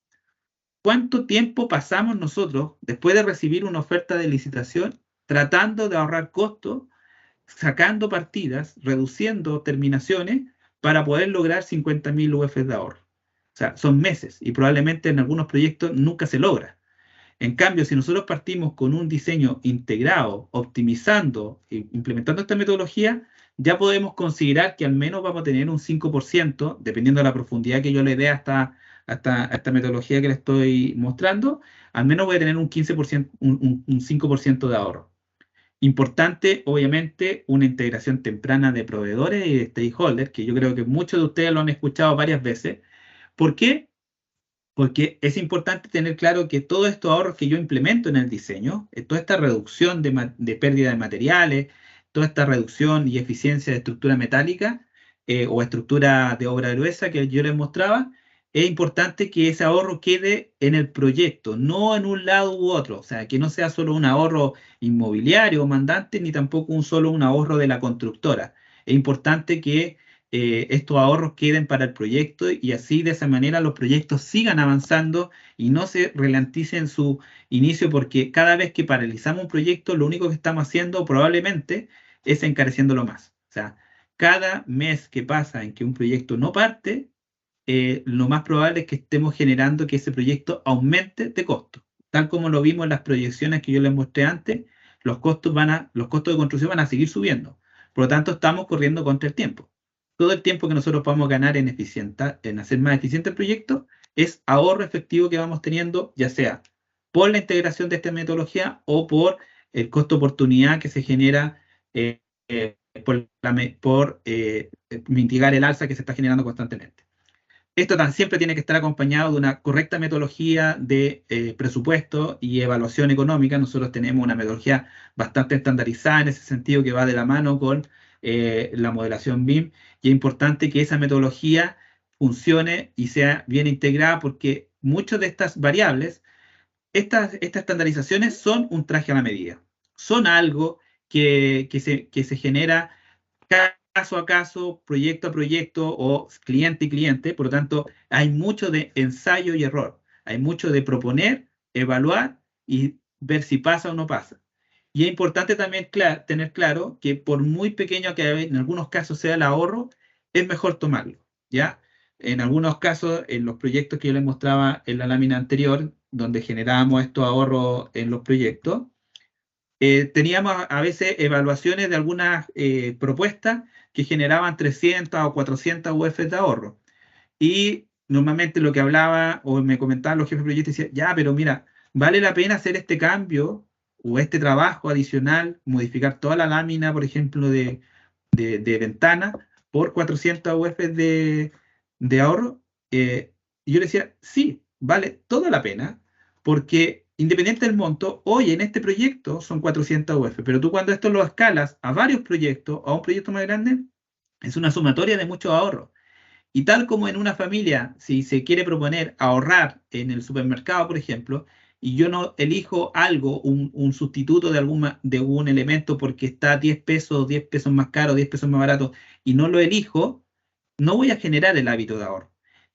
¿Cuánto tiempo pasamos nosotros, después de recibir una oferta de licitación, tratando de ahorrar costos, sacando partidas, reduciendo terminaciones para poder lograr 50.000 UF de ahorro? O sea, son meses y probablemente en algunos proyectos nunca se logra. En cambio, si nosotros partimos con un diseño integrado, optimizando e implementando esta metodología, ya podemos considerar que al menos vamos a tener un 5%, dependiendo de la profundidad que yo le dé a esta metodología que le estoy mostrando, al menos voy a tener un 15%, un 5% de ahorro. Importante, obviamente, una integración temprana de proveedores y de stakeholders, que yo creo que muchos de ustedes lo han escuchado varias veces. ¿Por qué? Porque es importante tener claro que todos estos ahorros que yo implemento en el diseño, toda esta reducción de pérdida de materiales, toda esta reducción y eficiencia de estructura metálica o estructura de obra gruesa que yo les mostraba, es importante que ese ahorro quede en el proyecto, no en un lado u otro. O sea, que no sea solo un ahorro inmobiliario o mandante, ni tampoco solo un ahorro de la constructora. Es importante que estos ahorros queden para el proyecto y así de esa manera los proyectos sigan avanzando y no se ralenticen su inicio, porque cada vez que paralizamos un proyecto lo único que estamos haciendo probablemente es encareciéndolo más. O sea, cada mes que pasa en que un proyecto no parte, lo más probable es que estemos generando que ese proyecto aumente de costo. Tal como lo vimos en las proyecciones que yo les mostré antes, los costos de construcción van a seguir subiendo. Por lo tanto, estamos corriendo contra el tiempo. Todo el tiempo que nosotros podamos ganar en hacer más eficiente el proyecto es ahorro efectivo que vamos teniendo, ya sea por la integración de esta metodología o por el costo oportunidad que se genera por mitigar el alza que se está generando constantemente. Esto siempre tiene que estar acompañado de una correcta metodología de presupuesto y evaluación económica. Nosotros tenemos una metodología bastante estandarizada en ese sentido, que va de la mano con la modelación BIM, y es importante que esa metodología funcione y sea bien integrada, porque muchas de estas variables, estas estandarizaciones son un traje a la medida, son algo que se genera caso a caso, proyecto a proyecto o cliente y cliente. Por lo tanto, hay mucho de ensayo y error, hay mucho de proponer, evaluar y ver si pasa o no pasa. Y es importante también tener claro que por muy pequeño que en algunos casos sea el ahorro, es mejor tomarlo, ¿ya? En algunos casos, en los proyectos que yo les mostraba en la lámina anterior, donde generábamos estos ahorros en los proyectos, teníamos a veces evaluaciones de algunas propuestas que generaban 300 o 400 UF de ahorro. Y normalmente lo que hablaba o me comentaban los jefes de proyecto decían, ya, pero mira, vale la pena hacer este cambio o este trabajo adicional, modificar toda la lámina, por ejemplo, de ventana por 400 UF de ahorro. Y yo le decía, sí, vale toda la pena, porque independiente del monto, hoy en este proyecto son 400 UF, pero tú cuando esto lo escalas a varios proyectos, a un proyecto más grande, es una sumatoria de muchos ahorros. Y tal como en una familia, si se quiere proponer ahorrar en el supermercado, por ejemplo, y yo no elijo algo, un sustituto de algún elemento porque está 10 pesos más caro, 10 pesos más barato, y no lo elijo, no voy a generar el hábito de ahorro.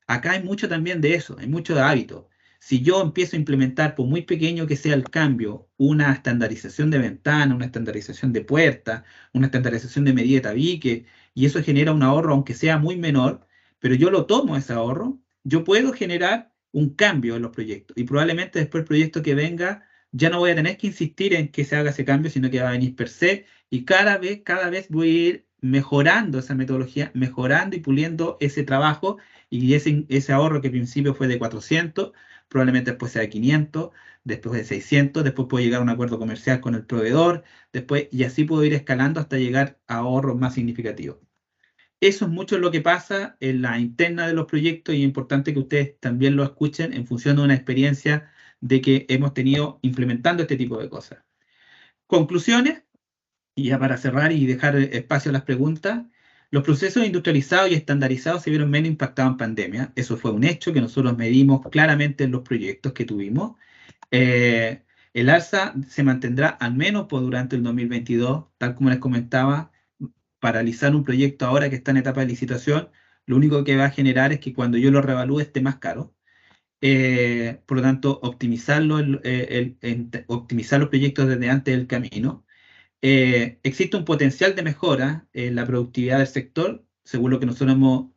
Acá hay mucho también de eso, hay mucho de hábito. Si yo empiezo a implementar, por muy pequeño que sea el cambio, una estandarización de ventana, una estandarización de puerta, una estandarización de medida de tabique, y eso genera un ahorro, aunque sea muy menor, pero yo lo tomo ese ahorro, yo puedo generar un cambio en los proyectos. Y probablemente después el proyecto que venga, ya no voy a tener que insistir en que se haga ese cambio, sino que va a venir per se. Y cada vez voy a ir mejorando esa metodología, mejorando y puliendo ese trabajo. Y ese ahorro que al principio fue de 400, probablemente después sea de 500, después de 600, después puedo llegar a un acuerdo comercial con el proveedor, después, y así puedo ir escalando hasta llegar a ahorros más significativos. Eso es mucho lo que pasa en la interna de los proyectos y es importante que ustedes también lo escuchen en función de una experiencia de que hemos tenido implementando este tipo de cosas. Conclusiones, y ya para cerrar y dejar espacio a las preguntas, los procesos industrializados y estandarizados se vieron menos impactados en pandemia. Eso fue un hecho que nosotros medimos claramente en los proyectos que tuvimos. Eh, el alza se mantendrá al menos por durante el 2022, tal como les comentaba. Paralizar un proyecto ahora que está en etapa de licitación, lo único que va a generar es que cuando yo lo revalúe esté más caro. Por lo tanto, optimizar los proyectos desde antes del camino. Existe un potencial de mejora en la productividad del sector, según lo que nosotros hemos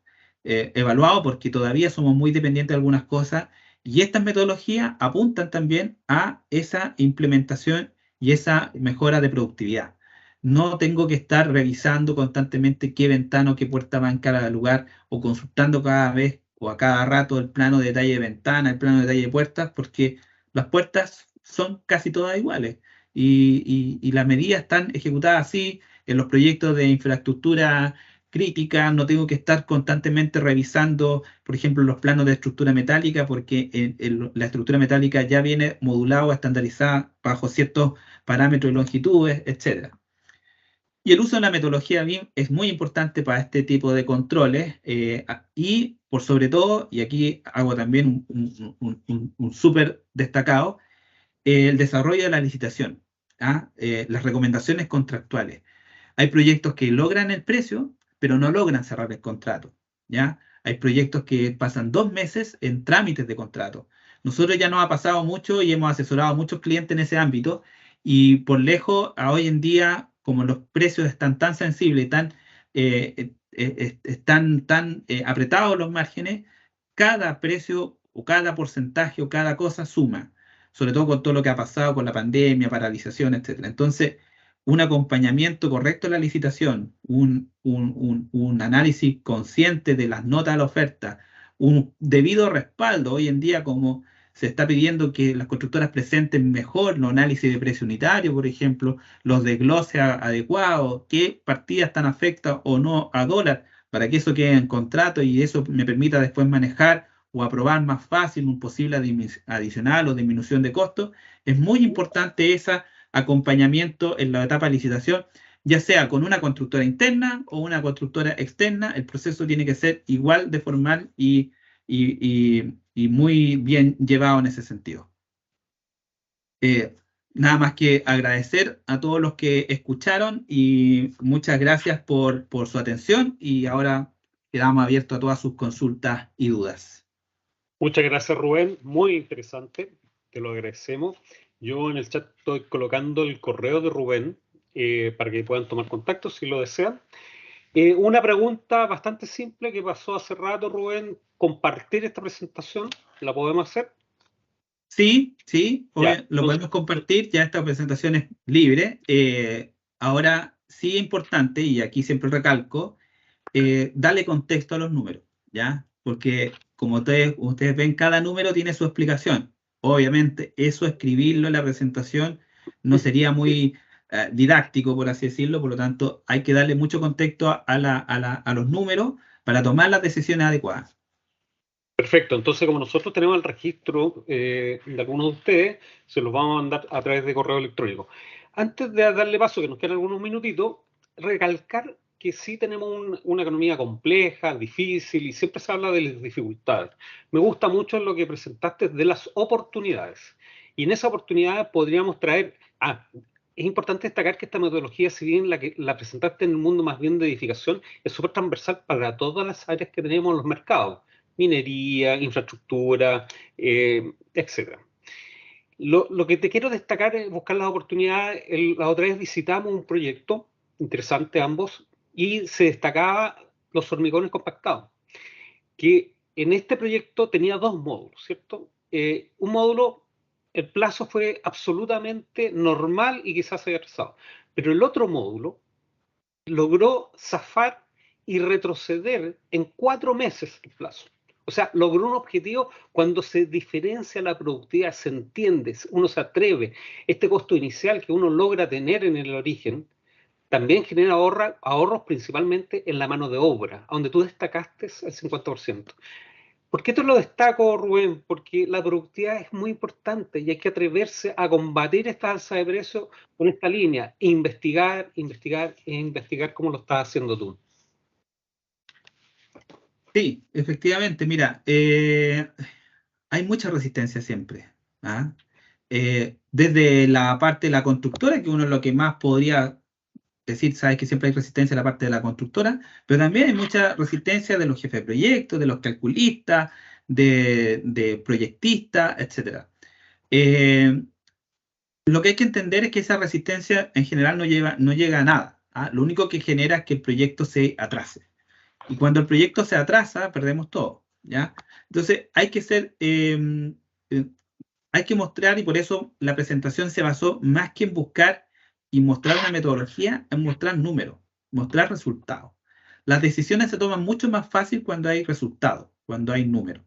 evaluado, porque todavía somos muy dependientes de algunas cosas, y estas metodologías apuntan también a esa implementación y esa mejora de productividad. No tengo que estar revisando constantemente qué ventana o qué puerta va en cada lugar, o consultando cada vez o a cada rato el plano de detalle de ventana, el plano de detalle de puertas, porque las puertas son casi todas iguales y las medidas están ejecutadas así en los proyectos de infraestructura crítica. No tengo que estar constantemente revisando, por ejemplo, los planos de estructura metálica, porque la estructura metálica ya viene modulada o estandarizada bajo ciertos parámetros y longitudes, etcétera. Y el uso de la metodología BIM es muy importante para este tipo de controles y por sobre todo, y aquí hago también un súper destacado, el desarrollo de la licitación, las recomendaciones contractuales. Hay proyectos que logran el precio, pero no logran cerrar el contrato, ¿ya? Hay proyectos que pasan 2 meses en trámites de contrato. Nosotros ya nos ha pasado mucho y hemos asesorado a muchos clientes en ese ámbito y por lejos, a hoy en día, como los precios están tan sensibles y están tan apretados los márgenes, cada precio o cada porcentaje o cada cosa suma, sobre todo con todo lo que ha pasado con la pandemia, paralización, etcétera. Entonces, un acompañamiento correcto en la licitación, un análisis consciente de las notas de la oferta, un debido respaldo hoy en día como se está pidiendo que las constructoras presenten mejor los análisis de precio unitario, por ejemplo, los desgloses adecuados, qué partidas están afectadas o no a dólar, para que eso quede en contrato y eso me permita después manejar o aprobar más fácil un posible adicional o disminución de costos. Es muy importante ese acompañamiento en la etapa de licitación, ya sea con una constructora interna o una constructora externa. El proceso tiene que ser igual de formal y muy bien llevado en ese sentido. Nada más que agradecer a todos los que escucharon y muchas gracias por su atención y ahora quedamos abiertos a todas sus consultas y dudas. Muchas gracias, Rubén. Muy interesante. Te lo agradecemos. Yo en el chat estoy colocando el correo de Rubén para que puedan tomar contacto si lo desean. Una pregunta bastante simple que pasó hace rato, Rubén. ¿Compartir esta presentación? ¿La podemos hacer? Sí, sí, Ya. lo podemos compartir, ya esta presentación es libre. Ahora, sí es importante, y aquí siempre recalco, darle contexto a los números, ¿ya? Porque como ustedes ven, cada número tiene su explicación. Obviamente, eso escribirlo en la presentación no sería muy didáctico, por así decirlo, por lo tanto, hay que darle mucho contexto a los números para tomar las decisiones adecuadas. Perfecto, entonces como nosotros tenemos el registro de algunos de ustedes, se los vamos a mandar a través de correo electrónico. Antes de darle paso, que nos quedan algunos minutitos, recalcar que sí tenemos una economía compleja, difícil, y siempre se habla de las dificultades. Me gusta mucho lo que presentaste de las oportunidades. Y en esa oportunidad podríamos traer... es importante destacar que esta metodología, si bien la presentaste en el mundo más bien de edificación, es súper transversal para todas las áreas que tenemos en los mercados: minería, infraestructura, etcétera. Lo que te quiero destacar es buscar las oportunidades. La otra vez visitamos un proyecto interesante ambos y se destacaba los hormigones compactados, que en este proyecto tenía dos módulos, ¿cierto? Un módulo, el plazo fue absolutamente normal y quizás se haya atrasado, pero el otro módulo logró zafar y retroceder en 4 meses el plazo. O sea, logró un objetivo cuando se diferencia la productividad, se entiende, uno se atreve. Este costo inicial que uno logra tener en el origen también genera ahorros principalmente en la mano de obra, donde tú destacaste el 50%. ¿Por qué te lo destaco, Rubén? Porque la productividad es muy importante y hay que atreverse a combatir esta alza de precios con esta línea, investigar, investigar e investigar como lo estás haciendo tú. Sí, efectivamente, mira, hay mucha resistencia siempre. ¿Ah? Desde la parte de la constructora, que uno es lo que más podría decir, sabes que siempre hay resistencia en la parte de la constructora, pero también hay mucha resistencia de los jefes de proyectos, de los calculistas, de proyectistas, etc. Lo que hay que entender es que esa resistencia en general no llega a nada. ¿Ah? Lo único que genera es que el proyecto se atrase. Y cuando el proyecto se atrasa, perdemos todo, ¿ya? Entonces, hay que mostrar, y por eso la presentación se basó más que en buscar y mostrar una metodología, en mostrar números, mostrar resultados. Las decisiones se toman mucho más fácil cuando hay resultados, cuando hay números.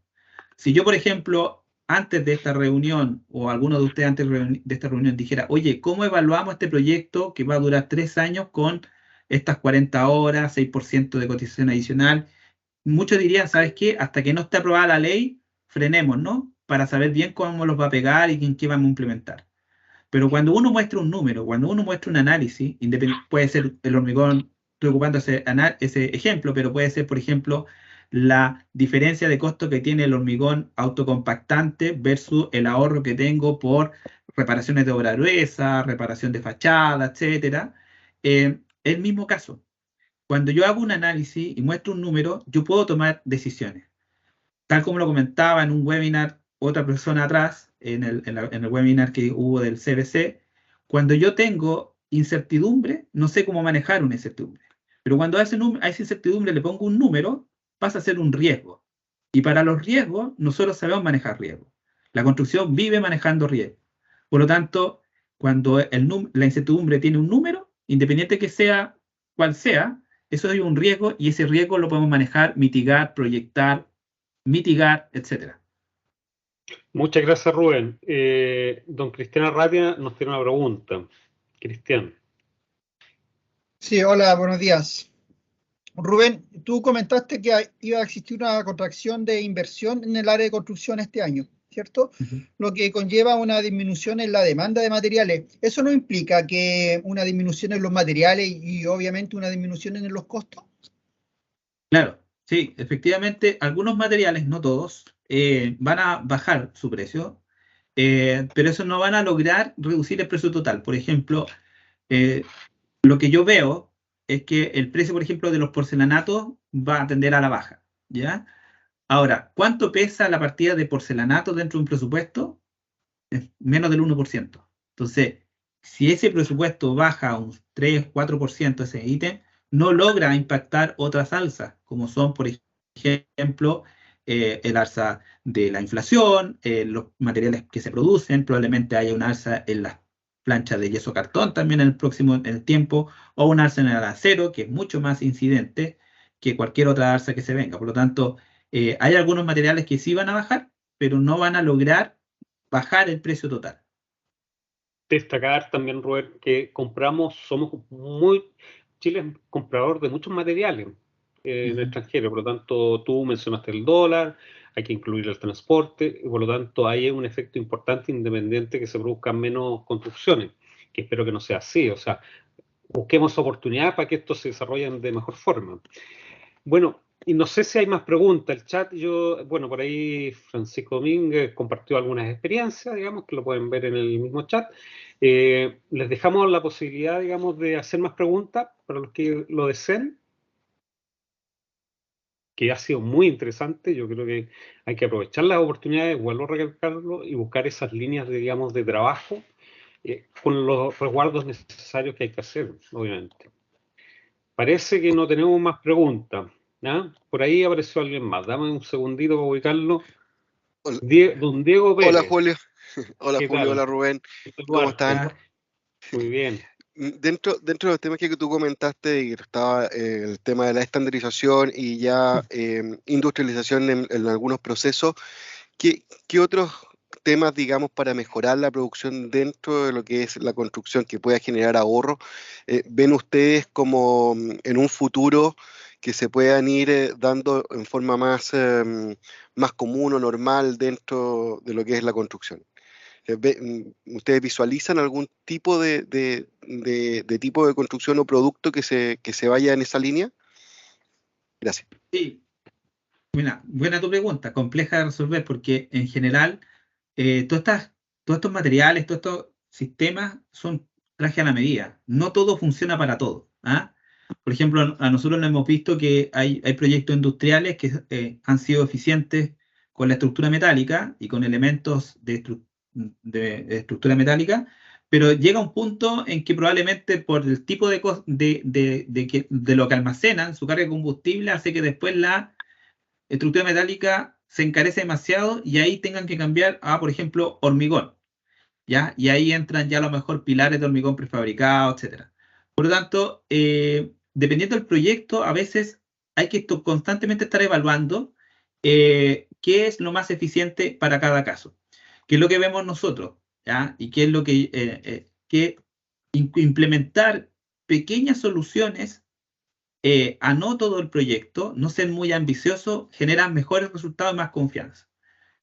Si yo, por ejemplo, antes de esta reunión, o alguno de ustedes antes de esta reunión dijera, oye, ¿cómo evaluamos este proyecto que va a durar 3 años con estas 40 horas, 6% de cotización adicional? Muchos dirían, ¿sabes qué? Hasta que no esté aprobada la ley, frenemos, ¿no? Para saber bien cómo los va a pegar y en qué vamos a implementar. Pero cuando uno muestra un número, cuando uno muestra un análisis, puede ser el hormigón, estoy ocupando ese ejemplo, pero puede ser, por ejemplo, la diferencia de costo que tiene el hormigón autocompactante versus el ahorro que tengo por reparaciones de obra gruesa, reparación de fachada, etcétera. El mismo caso. Cuando yo hago un análisis y muestro un número, yo puedo tomar decisiones. Tal como lo comentaba en un webinar otra persona atrás, en el webinar que hubo del CBC, cuando yo tengo incertidumbre, no sé cómo manejar una incertidumbre. Pero cuando a esa incertidumbre le pongo un número, pasa a ser un riesgo. Y para los riesgos, nosotros sabemos manejar riesgos. La construcción vive manejando riesgos. Por lo tanto, cuando la incertidumbre tiene un número, independiente que sea cual sea, eso es un riesgo y ese riesgo lo podemos manejar, mitigar, proyectar, mitigar, etcétera. Muchas gracias, Rubén. Don Cristian Arratia nos tiene una pregunta. Cristian. Sí, hola, buenos días. Rubén, tú comentaste que iba a existir una contracción de inversión en el área de construcción este año, ¿cierto? Lo que conlleva una disminución en la demanda de materiales. ¿Eso no implica que una disminución en los materiales y obviamente una disminución en los costos? Claro, sí, efectivamente, algunos materiales, no todos, van a bajar su precio, pero eso no van a lograr reducir el precio total. Por ejemplo, lo que yo veo es que el precio, por ejemplo, de los porcelanatos va a tender a la baja, ¿ya? Ahora, ¿cuánto pesa la partida de porcelanato dentro de un presupuesto? es menos del 1%. Entonces, si ese presupuesto baja un 3-4% ese ítem, no logra impactar otras alzas, como son, por ejemplo, el alza de la inflación, los materiales que se producen, probablemente haya un alza en las planchas de yeso cartón también en el tiempo, o un alza en el acero, que es mucho más incidente que cualquier otra alza que se venga. Por lo tanto, hay algunos materiales que sí van a bajar, pero no van a lograr bajar el precio total. Destacar también, Robert, que Chile es comprador de muchos materiales en el extranjero, por lo tanto tú mencionaste el dólar, hay que incluir el transporte, y por lo tanto hay un efecto importante independiente que se produzcan menos construcciones, que espero que no sea así, o sea, busquemos oportunidades para que esto se desarrolle de mejor forma. Bueno, y no sé si hay más preguntas. El chat, bueno, por ahí Francisco Domínguez compartió algunas experiencias, digamos, que lo pueden ver en el mismo chat. Les dejamos la posibilidad, digamos, de hacer más preguntas para los que lo deseen, que ha sido muy interesante. Yo creo que hay que aprovechar las oportunidades, vuelvo a recalcarlo, y buscar esas líneas, digamos, de trabajo con los resguardos necesarios que hay que hacer, obviamente. Parece que no tenemos más preguntas. ¿Ah? Por ahí apareció alguien más. Dame un segundito para ubicarlo. Hola, Don Diego hola, Pérez. Julio. Hola ¿Qué Julio, tal? hola Rubén. ¿Cómo Duarte. están? Muy bien. Dentro de los temas que tú comentaste, y estaba el tema de la estandarización y ya industrialización en algunos procesos, ¿qué otros temas, digamos, para mejorar la producción dentro de lo que es la construcción que pueda generar ahorro, ven ustedes como en un futuro que se puedan ir dando en forma más común o normal dentro de lo que es la construcción? ¿Ustedes visualizan algún tipo de tipo de construcción o producto que se vaya en esa línea? Gracias. Sí, mira, buena tu pregunta, compleja de resolver porque en general todos estos materiales, todos estos sistemas son traje a la medida. No todo funciona para todo. ¿Ah? Por ejemplo, a nosotros nos hemos visto que hay proyectos industriales que han sido eficientes con la estructura metálica y con elementos de estructura metálica, pero llega un punto en que probablemente por el tipo de lo que almacenan, su carga de combustible hace que después la estructura metálica se encarece demasiado y ahí tengan que cambiar a, por ejemplo, hormigón, ¿ya? Y ahí entran ya a lo mejor pilares de hormigón prefabricado, etcétera. Por lo tanto, dependiendo del proyecto, a veces hay que constantemente estar evaluando qué es lo más eficiente para cada caso, qué es lo que vemos nosotros, ¿ya? Y qué es lo que implementar pequeñas soluciones a no todo el proyecto, no ser muy ambicioso, genera mejores resultados y más confianza.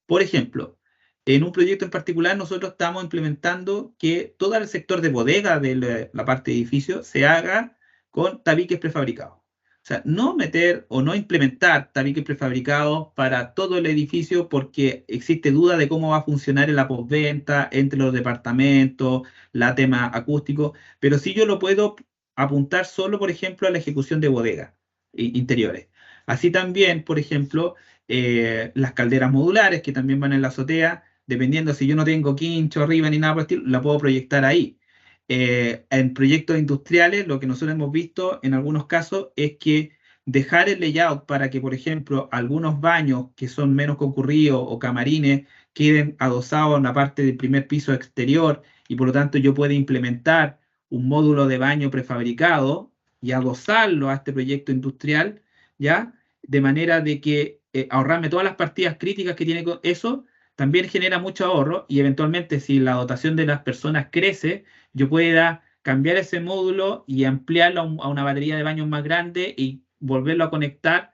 Por ejemplo, en un proyecto en particular nosotros estamos implementando que todo el sector de bodega de la parte de edificio se haga con tabiques prefabricados. O sea, no meter o no implementar tabiques prefabricados para todo el edificio porque existe duda de cómo va a funcionar en la postventa, entre los departamentos, la tema acústico, pero sí yo lo puedo apuntar solo, por ejemplo, a la ejecución de bodegas interiores. Así también, por ejemplo, las calderas modulares que también van en la azotea, dependiendo si yo no tengo quincho arriba ni nada por el estilo, la puedo proyectar ahí. En proyectos industriales, lo que nosotros hemos visto en algunos casos es que dejar el layout para que, por ejemplo, algunos baños que son menos concurridos o camarines queden adosados en la parte del primer piso exterior y por lo tanto yo pueda implementar un módulo de baño prefabricado y adosarlo a este proyecto industrial, ¿ya? De manera de que ahorrarme todas las partidas críticas que tiene eso, también genera mucho ahorro y eventualmente si la dotación de las personas crece, yo pueda cambiar ese módulo y ampliarlo a una batería de baños más grande y volverlo a conectar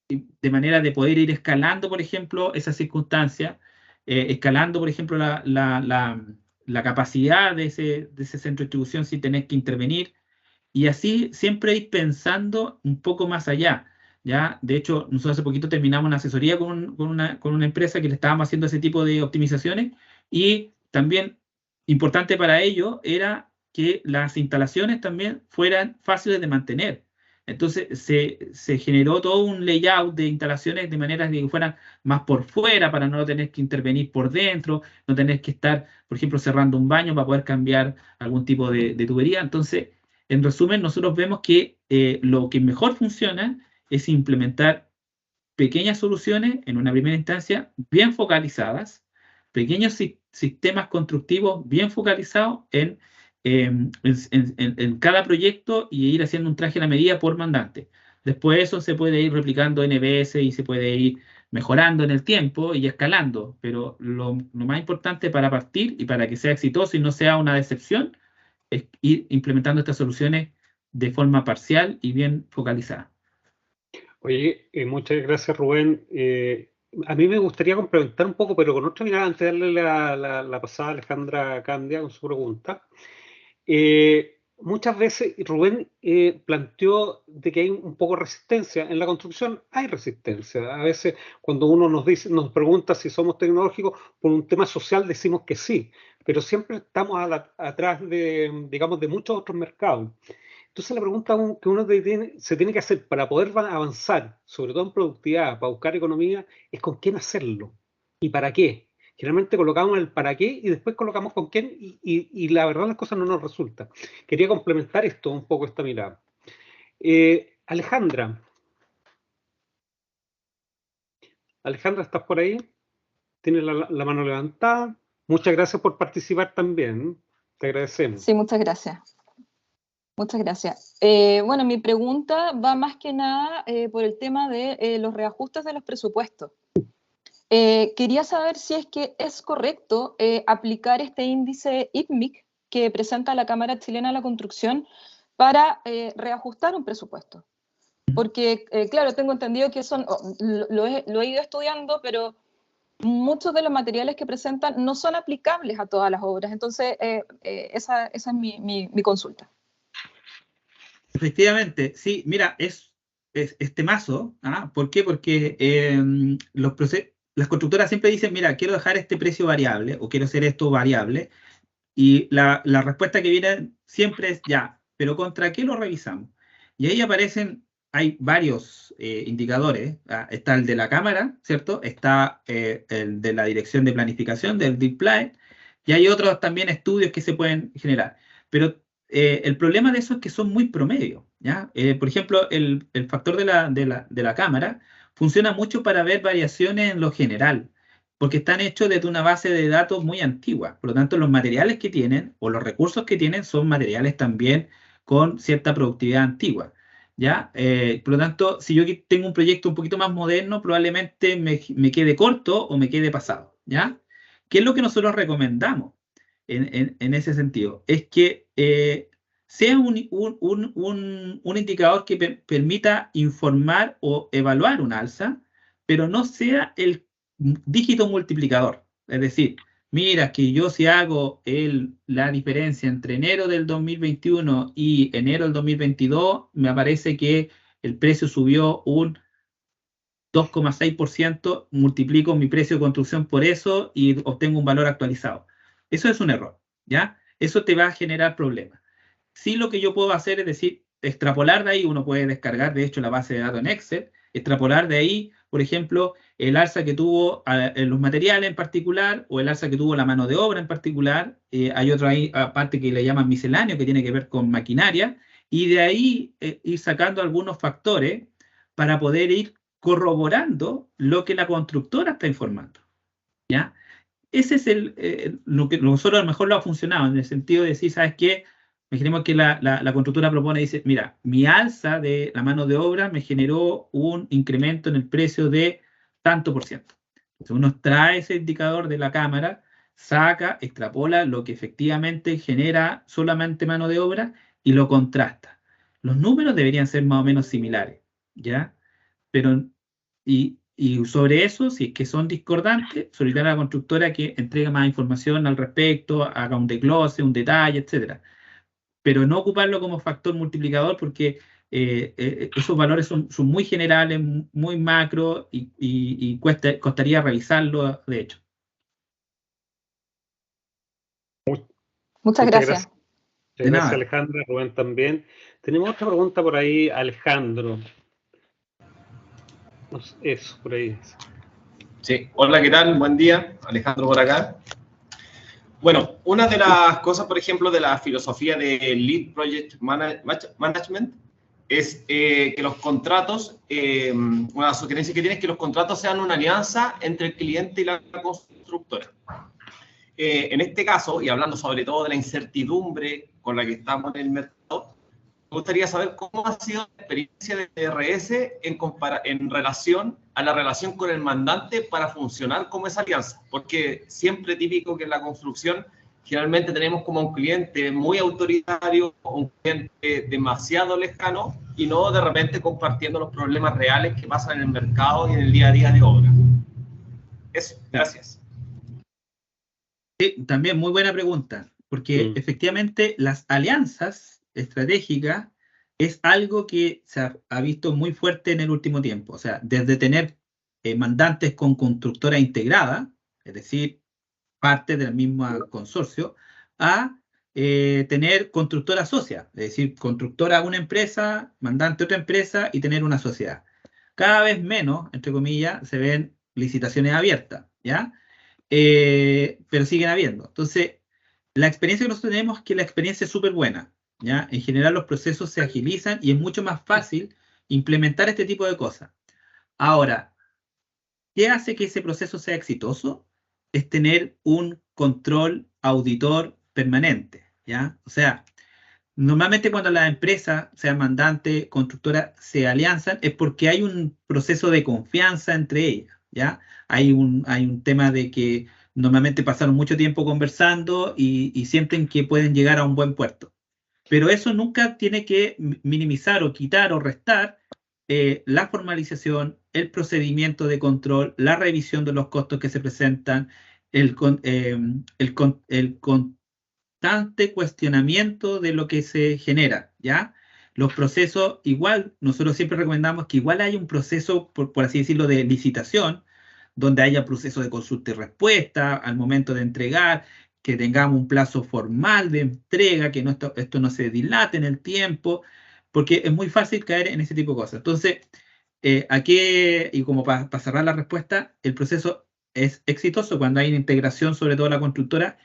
de manera de poder ir escalando, por ejemplo, esa circunstancia, escalando, por ejemplo, la capacidad de ese centro de distribución sin tener que intervenir y así siempre ir pensando un poco más allá. ¿Ya? De hecho, nosotros hace poquito terminamos una asesoría con una empresa que le estábamos haciendo ese tipo de optimizaciones y también importante para ello era que las instalaciones también fueran fáciles de mantener. Entonces se generó todo un layout de instalaciones de manera de que fueran más por fuera para no tener que intervenir por dentro, no tener que estar, por ejemplo, cerrando un baño para poder cambiar algún tipo de tubería. Entonces, en resumen, nosotros vemos que lo que mejor funciona es implementar pequeñas soluciones en una primera instancia bien focalizadas, pequeños sistemas constructivos bien focalizados en cada proyecto y ir haciendo un traje a la medida por mandante. Después eso se puede ir replicando en EBS y se puede ir mejorando en el tiempo y escalando, pero lo más importante para partir y para que sea exitoso y no sea una decepción es ir implementando estas soluciones de forma parcial y bien focalizada. Oye, muchas gracias, Rubén. A mí me gustaría complementar un poco, pero con otra mirada, antes de darle la pasada a Alejandra Candia con su pregunta. Muchas veces Rubén planteó de que hay un poco de resistencia. En la construcción hay resistencia. A veces cuando uno nos pregunta si somos tecnológicos, por un tema social decimos que sí, pero siempre estamos atrás de, digamos, de muchos otros mercados. Entonces la pregunta que uno se tiene que hacer para poder avanzar, sobre todo en productividad, para buscar economía, es con quién hacerlo y para qué. Generalmente colocamos el para qué y después colocamos con quién y la verdad las cosas no nos resultan. Quería complementar esto un poco, esta mirada. Alejandra, ¿estás por ahí? Tienes la mano levantada. Muchas gracias por participar también. Te agradecemos. Sí, muchas gracias. Muchas gracias. Bueno, mi pregunta va más que nada por el tema de los reajustes de los presupuestos. Quería saber si es que es correcto aplicar este índice IPMIC que presenta la Cámara Chilena de la Construcción para reajustar un presupuesto. Porque, claro, tengo entendido que lo he ido estudiando, pero muchos de los materiales que presentan no son aplicables a todas las obras. Entonces, esa es mi consulta. Efectivamente, sí, mira, es temazo. ¿Por qué? Porque las constructoras siempre dicen, mira, quiero dejar este precio variable o quiero hacer esto variable, y la respuesta que viene siempre es ya, pero ¿contra qué lo revisamos? Y ahí hay varios indicadores. Está el de la Cámara, ¿cierto? Está el de la Dirección de Planificación, del DIPLAE, y hay otros también estudios que se pueden generar. Pero el problema de eso es que son muy promedio, ¿ya? Por ejemplo, el factor de la Cámara funciona mucho para ver variaciones en lo general, porque están hechos desde una base de datos muy antigua. Por lo tanto, los materiales que tienen o los recursos que tienen son materiales también con cierta productividad antigua, ¿ya? Por lo tanto, si yo tengo un proyecto un poquito más moderno, probablemente me quede corto o me quede pasado, ¿ya? ¿Qué es lo que nosotros recomendamos en ese sentido? Es que sea un indicador que permita informar o evaluar un alza, pero no sea el dígito multiplicador. Es decir, mira que yo si hago la diferencia entre enero del 2021 y enero del 2022, me aparece que el precio subió un 2,6%, multiplico mi precio de construcción por eso y obtengo un valor actualizado. Eso es un error, ¿ya? Eso te va a generar problemas. Sí, lo que yo puedo hacer es decir, extrapolar de ahí, uno puede descargar de hecho la base de datos en Excel, extrapolar de ahí, por ejemplo, el alza que tuvo en los materiales en particular o el alza que tuvo la mano de obra en particular. Hay otro ahí aparte que le llaman misceláneo, que tiene que ver con maquinaria, y de ahí ir sacando algunos factores para poder ir corroborando lo que la constructora está informando, ¿ya? Ese es lo que nosotros a lo mejor lo ha funcionado, en el sentido de decir, ¿sabes qué? Imaginemos que la constructora propone y dice, mira, mi alza de la mano de obra me generó un incremento en el precio de tanto por ciento. Entonces uno trae ese indicador de la cámara, saca, extrapola lo que efectivamente genera solamente mano de obra y lo contrasta. Los números deberían ser más o menos similares, ¿ya? Pero, y sobre eso, si es que son discordantes, solicitar a la constructora que entregue más información al respecto, haga un desglose, un detalle, etc. Pero no ocuparlo como factor multiplicador porque esos valores son muy generales, muy macro y costaría revisarlo, de hecho. Muchas gracias. Gracias, Alejandra, Rubén también. Tenemos otra pregunta por ahí, Alejandro. No sé, eso, por ahí. Sí, hola, ¿qué tal? Buen día, Alejandro por acá. Bueno, una de las cosas, por ejemplo, de la filosofía de Lead Project Management es que los contratos, una sugerencia que tiene es que los contratos sean una alianza entre el cliente y la constructora. En este caso, y hablando sobre todo de la incertidumbre con la que estamos en el mercado, me gustaría saber cómo ha sido la experiencia de TRS en relación a la relación con el mandante para funcionar como esa alianza. Porque siempre típico que en la construcción generalmente tenemos como un cliente muy autoritario, un cliente demasiado lejano y no de repente compartiendo los problemas reales que pasan en el mercado y en el día a día de obra. Eso, gracias. Sí, también muy buena pregunta, porque efectivamente las alianzas estratégicas es algo que se ha visto muy fuerte en el último tiempo. O sea, desde tener mandantes con constructora integrada, es decir, parte del mismo consorcio, a tener constructora socia, es decir, constructora una empresa, mandante otra empresa y tener una sociedad. Cada vez menos, entre comillas, se ven licitaciones abiertas, ¿ya? Pero siguen habiendo. Entonces, la experiencia que nosotros tenemos es que la experiencia es súper buena, ¿ya? En general los procesos se agilizan y es mucho más fácil implementar este tipo de cosas. Ahora, ¿qué hace que ese proceso sea exitoso? Es tener un control auditor permanente, ¿ya? O sea, normalmente cuando las empresas, sea mandante, constructora, se alianzan, es porque hay un proceso de confianza entre ellas, ¿ya? Hay un tema de que normalmente pasaron mucho tiempo conversando y sienten que pueden llegar a un buen puerto. Pero eso nunca tiene que minimizar o quitar o restar la formalización, el procedimiento de control, la revisión de los costos que se presentan, el constante cuestionamiento de lo que se genera, ¿ya? Los procesos, igual, nosotros siempre recomendamos que igual haya un proceso, por así decirlo, de licitación, donde haya proceso de consulta y respuesta al momento de entregar, que tengamos un plazo formal de entrega, que esto no se dilate en el tiempo, porque es muy fácil caer en ese tipo de cosas. Entonces, aquí, y como para cerrar la respuesta, el proceso es exitoso cuando hay una integración, sobre todo la constructora.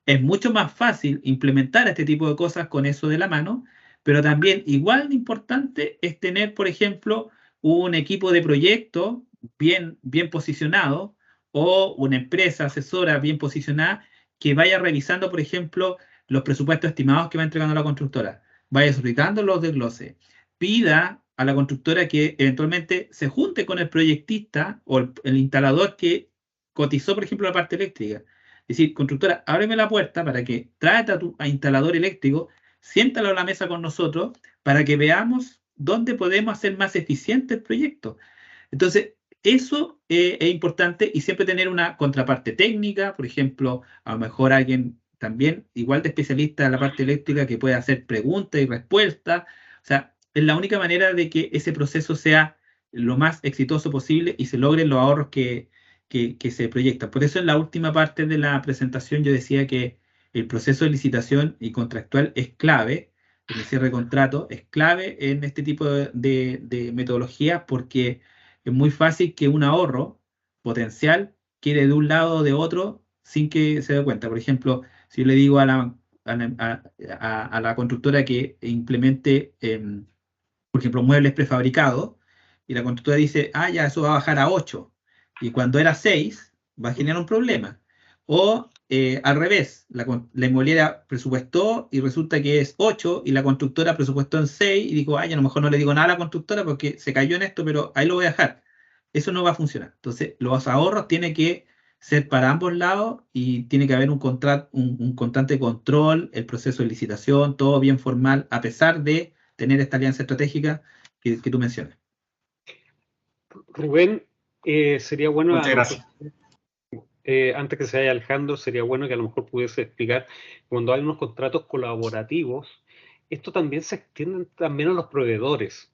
Es mucho más fácil implementar este tipo de cosas con eso de la mano, pero también igual de importante es tener, por ejemplo, un equipo de proyecto bien posicionado o una empresa asesora bien posicionada que vaya revisando, por ejemplo, los presupuestos estimados que va entregando la constructora, vaya solicitando los desgloses, pida a la constructora que eventualmente se junte con el proyectista o el instalador que cotizó, por ejemplo, la parte eléctrica. Es decir, constructora, ábreme la puerta para que tráete a tu instalador eléctrico, siéntalo a la mesa con nosotros para que veamos dónde podemos hacer más eficiente el proyecto. Entonces, eso es importante y siempre tener una contraparte técnica, por ejemplo, a lo mejor alguien también igual de especialista en la parte eléctrica que pueda hacer preguntas y respuestas. O sea, es la única manera de que ese proceso sea lo más exitoso posible y se logren los ahorros que se proyectan. Por eso en la última parte de la presentación yo decía que el proceso de licitación y contractual es clave, el cierre de contrato es clave en este tipo de metodologías porque es muy fácil que un ahorro potencial quede de un lado o de otro sin que se dé cuenta. Por ejemplo, si yo le digo a la constructora que implemente, por ejemplo, muebles prefabricados, y la constructora dice, ya, eso va a bajar a 8, y cuando era 6, va a generar un problema. O al revés, la inmobiliaria presupuestó y resulta que es 8 y la constructora presupuestó en 6 y dijo, a lo mejor no le digo nada a la constructora porque se cayó en esto, pero ahí lo voy a dejar. Eso no va a funcionar. Entonces, los ahorros tienen que ser para ambos lados y tiene que haber un constante control, el proceso de licitación, todo bien formal, a pesar de tener esta alianza estratégica que tú mencionas. Rubén, sería bueno... Muchas gracias. Antes que se vaya Alejandro, sería bueno que a lo mejor pudiese explicar, cuando hay unos contratos colaborativos, esto también se extiende también a los proveedores.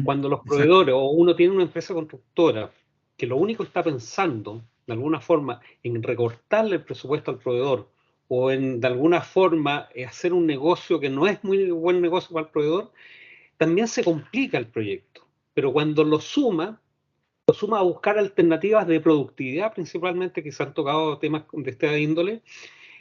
Cuando los proveedores o uno tiene una empresa constructora que lo único está pensando, de alguna forma, en recortarle el presupuesto al proveedor o en de alguna forma hacer un negocio que no es muy buen negocio para el proveedor, también se complica el proyecto. Pero cuando lo suma a buscar alternativas de productividad, principalmente, que se han tocado temas de esta índole,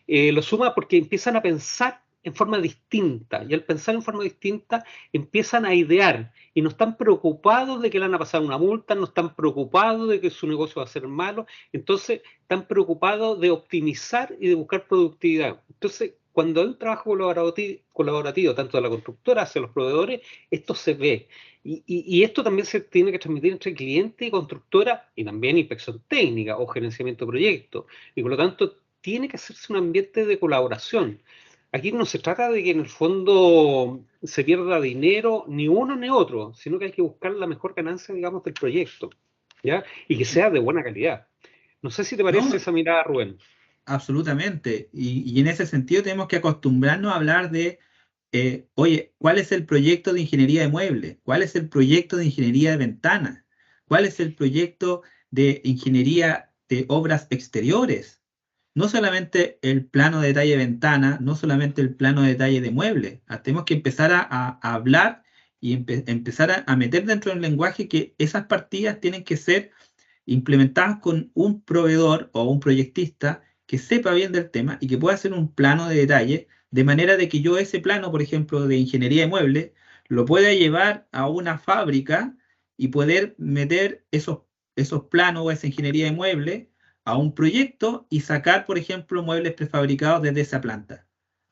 lo suma porque empiezan a pensar en forma distinta, y al pensar en forma distinta empiezan a idear, y no están preocupados de que le van a pasar una multa, no están preocupados de que su negocio va a ser malo, entonces están preocupados de optimizar y de buscar productividad. Entonces, cuando hay un trabajo colaborativo tanto de la constructora hacia los proveedores, esto se ve. Y esto también se tiene que transmitir entre cliente y constructora, y también inspección técnica o gerenciamiento de proyectos. Y por lo tanto, tiene que hacerse un ambiente de colaboración. Aquí no se trata de que en el fondo se pierda dinero ni uno ni otro, sino que hay que buscar la mejor ganancia, digamos, del proyecto, ¿ya? Y que sea de buena calidad. No sé si te parece esa mirada, Rubén. Absolutamente. Y en ese sentido tenemos que acostumbrarnos a hablar de, oye, ¿cuál es el proyecto de ingeniería de muebles? ¿Cuál es el proyecto de ingeniería de ventanas? ¿Cuál es el proyecto de ingeniería de obras exteriores? No solamente el plano de detalle de ventana, no solamente el plano de detalle de muebles. Tenemos que empezar a hablar y empezar a meter dentro del lenguaje que esas partidas tienen que ser implementadas con un proveedor o un proyectista que sepa bien del tema y que pueda hacer un plano de detalle, de manera de que yo ese plano, por ejemplo, de ingeniería de muebles, lo pueda llevar a una fábrica y poder meter esos planos o esa ingeniería de muebles a un proyecto y sacar, por ejemplo, muebles prefabricados desde esa planta,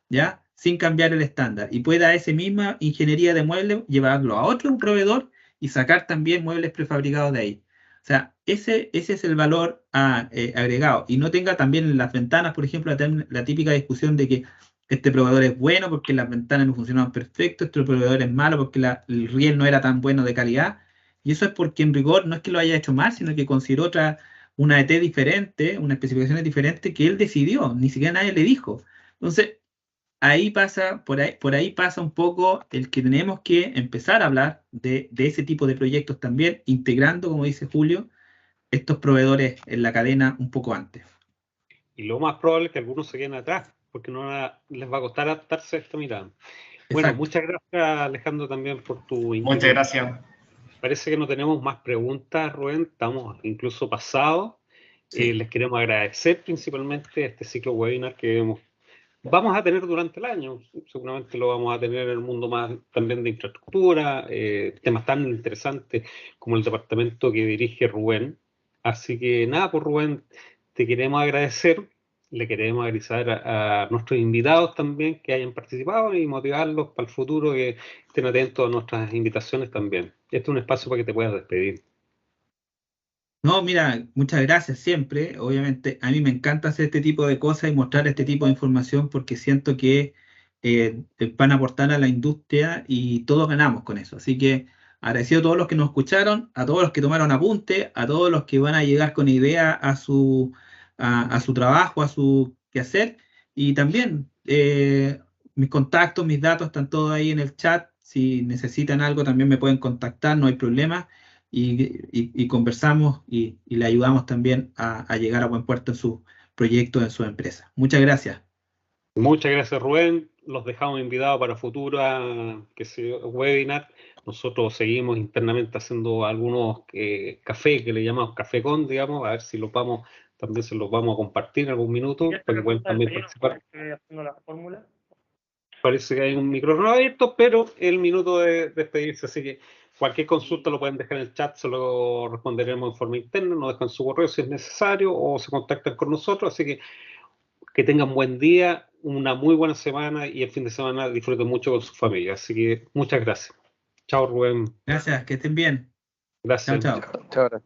¿ya? Sin cambiar el estándar. Y pueda esa misma ingeniería de muebles llevarlo a otro proveedor y sacar también muebles prefabricados de ahí. O sea, ese es el valor agregado. Y no tenga también en las ventanas, por ejemplo, la típica discusión de que este proveedor es bueno porque las ventanas no funcionaban perfecto, este proveedor es malo porque el riel no era tan bueno de calidad. Y eso es porque en rigor no es que lo haya hecho mal, sino que consideró una ET diferente, una especificación diferente que él decidió, ni siquiera nadie le dijo. Entonces, por ahí pasa un poco el que tenemos que empezar a hablar de ese tipo de proyectos también, integrando, como dice Julio, estos proveedores en la cadena un poco antes. Y lo más probable es que algunos se queden atrás, porque no les va a costar adaptarse a esta mirada. Bueno, Exacto. muchas gracias, Alejandro, también por tu invitación. Muchas gracias. Parece que no tenemos más preguntas, Rubén, estamos incluso pasados. Sí. Les queremos agradecer principalmente este ciclo webinar que vamos a tener durante el año. Seguramente lo vamos a tener en el mundo más también de infraestructura, temas tan interesantes como el departamento que dirige Rubén. Así que nada, pues Rubén, te queremos agradecer. Le queremos agradecer a nuestros invitados también que hayan participado y motivarlos para el futuro, que estén atentos a nuestras invitaciones también. Este es un espacio para que te puedas despedir. No, mira, muchas gracias siempre. Obviamente, a mí me encanta hacer este tipo de cosas y mostrar este tipo de información porque siento que van a aportar a la industria y todos ganamos con eso. Así que agradecido a todos los que nos escucharon, a todos los que tomaron apunte, a todos los que van a llegar con idea a su trabajo, a su quehacer. Y también mis contactos, mis datos están todos ahí en el chat. Si necesitan algo, también me pueden contactar, no hay problema. Y conversamos y le ayudamos también a llegar a buen puerto en su proyecto, en su empresa. Muchas gracias. Muchas gracias, Rubén. Los dejamos invitados para futuras webinar. Nosotros seguimos internamente haciendo algunos café que le llamamos Café Con, digamos, a ver si también se los vamos a compartir en algún minuto para que puedan también participar. Parece que hay un micrófono abierto, pero el minuto de despedirse, así que cualquier consulta lo pueden dejar en el chat, se lo responderemos en forma interna, nos dejan su correo si es necesario o se contactan con nosotros, así que tengan buen día, una muy buena semana y el fin de semana disfruten mucho con su familia. Así que muchas gracias. Chao, Rubén. Gracias, que estén bien. Gracias. Chao, chao. Chao.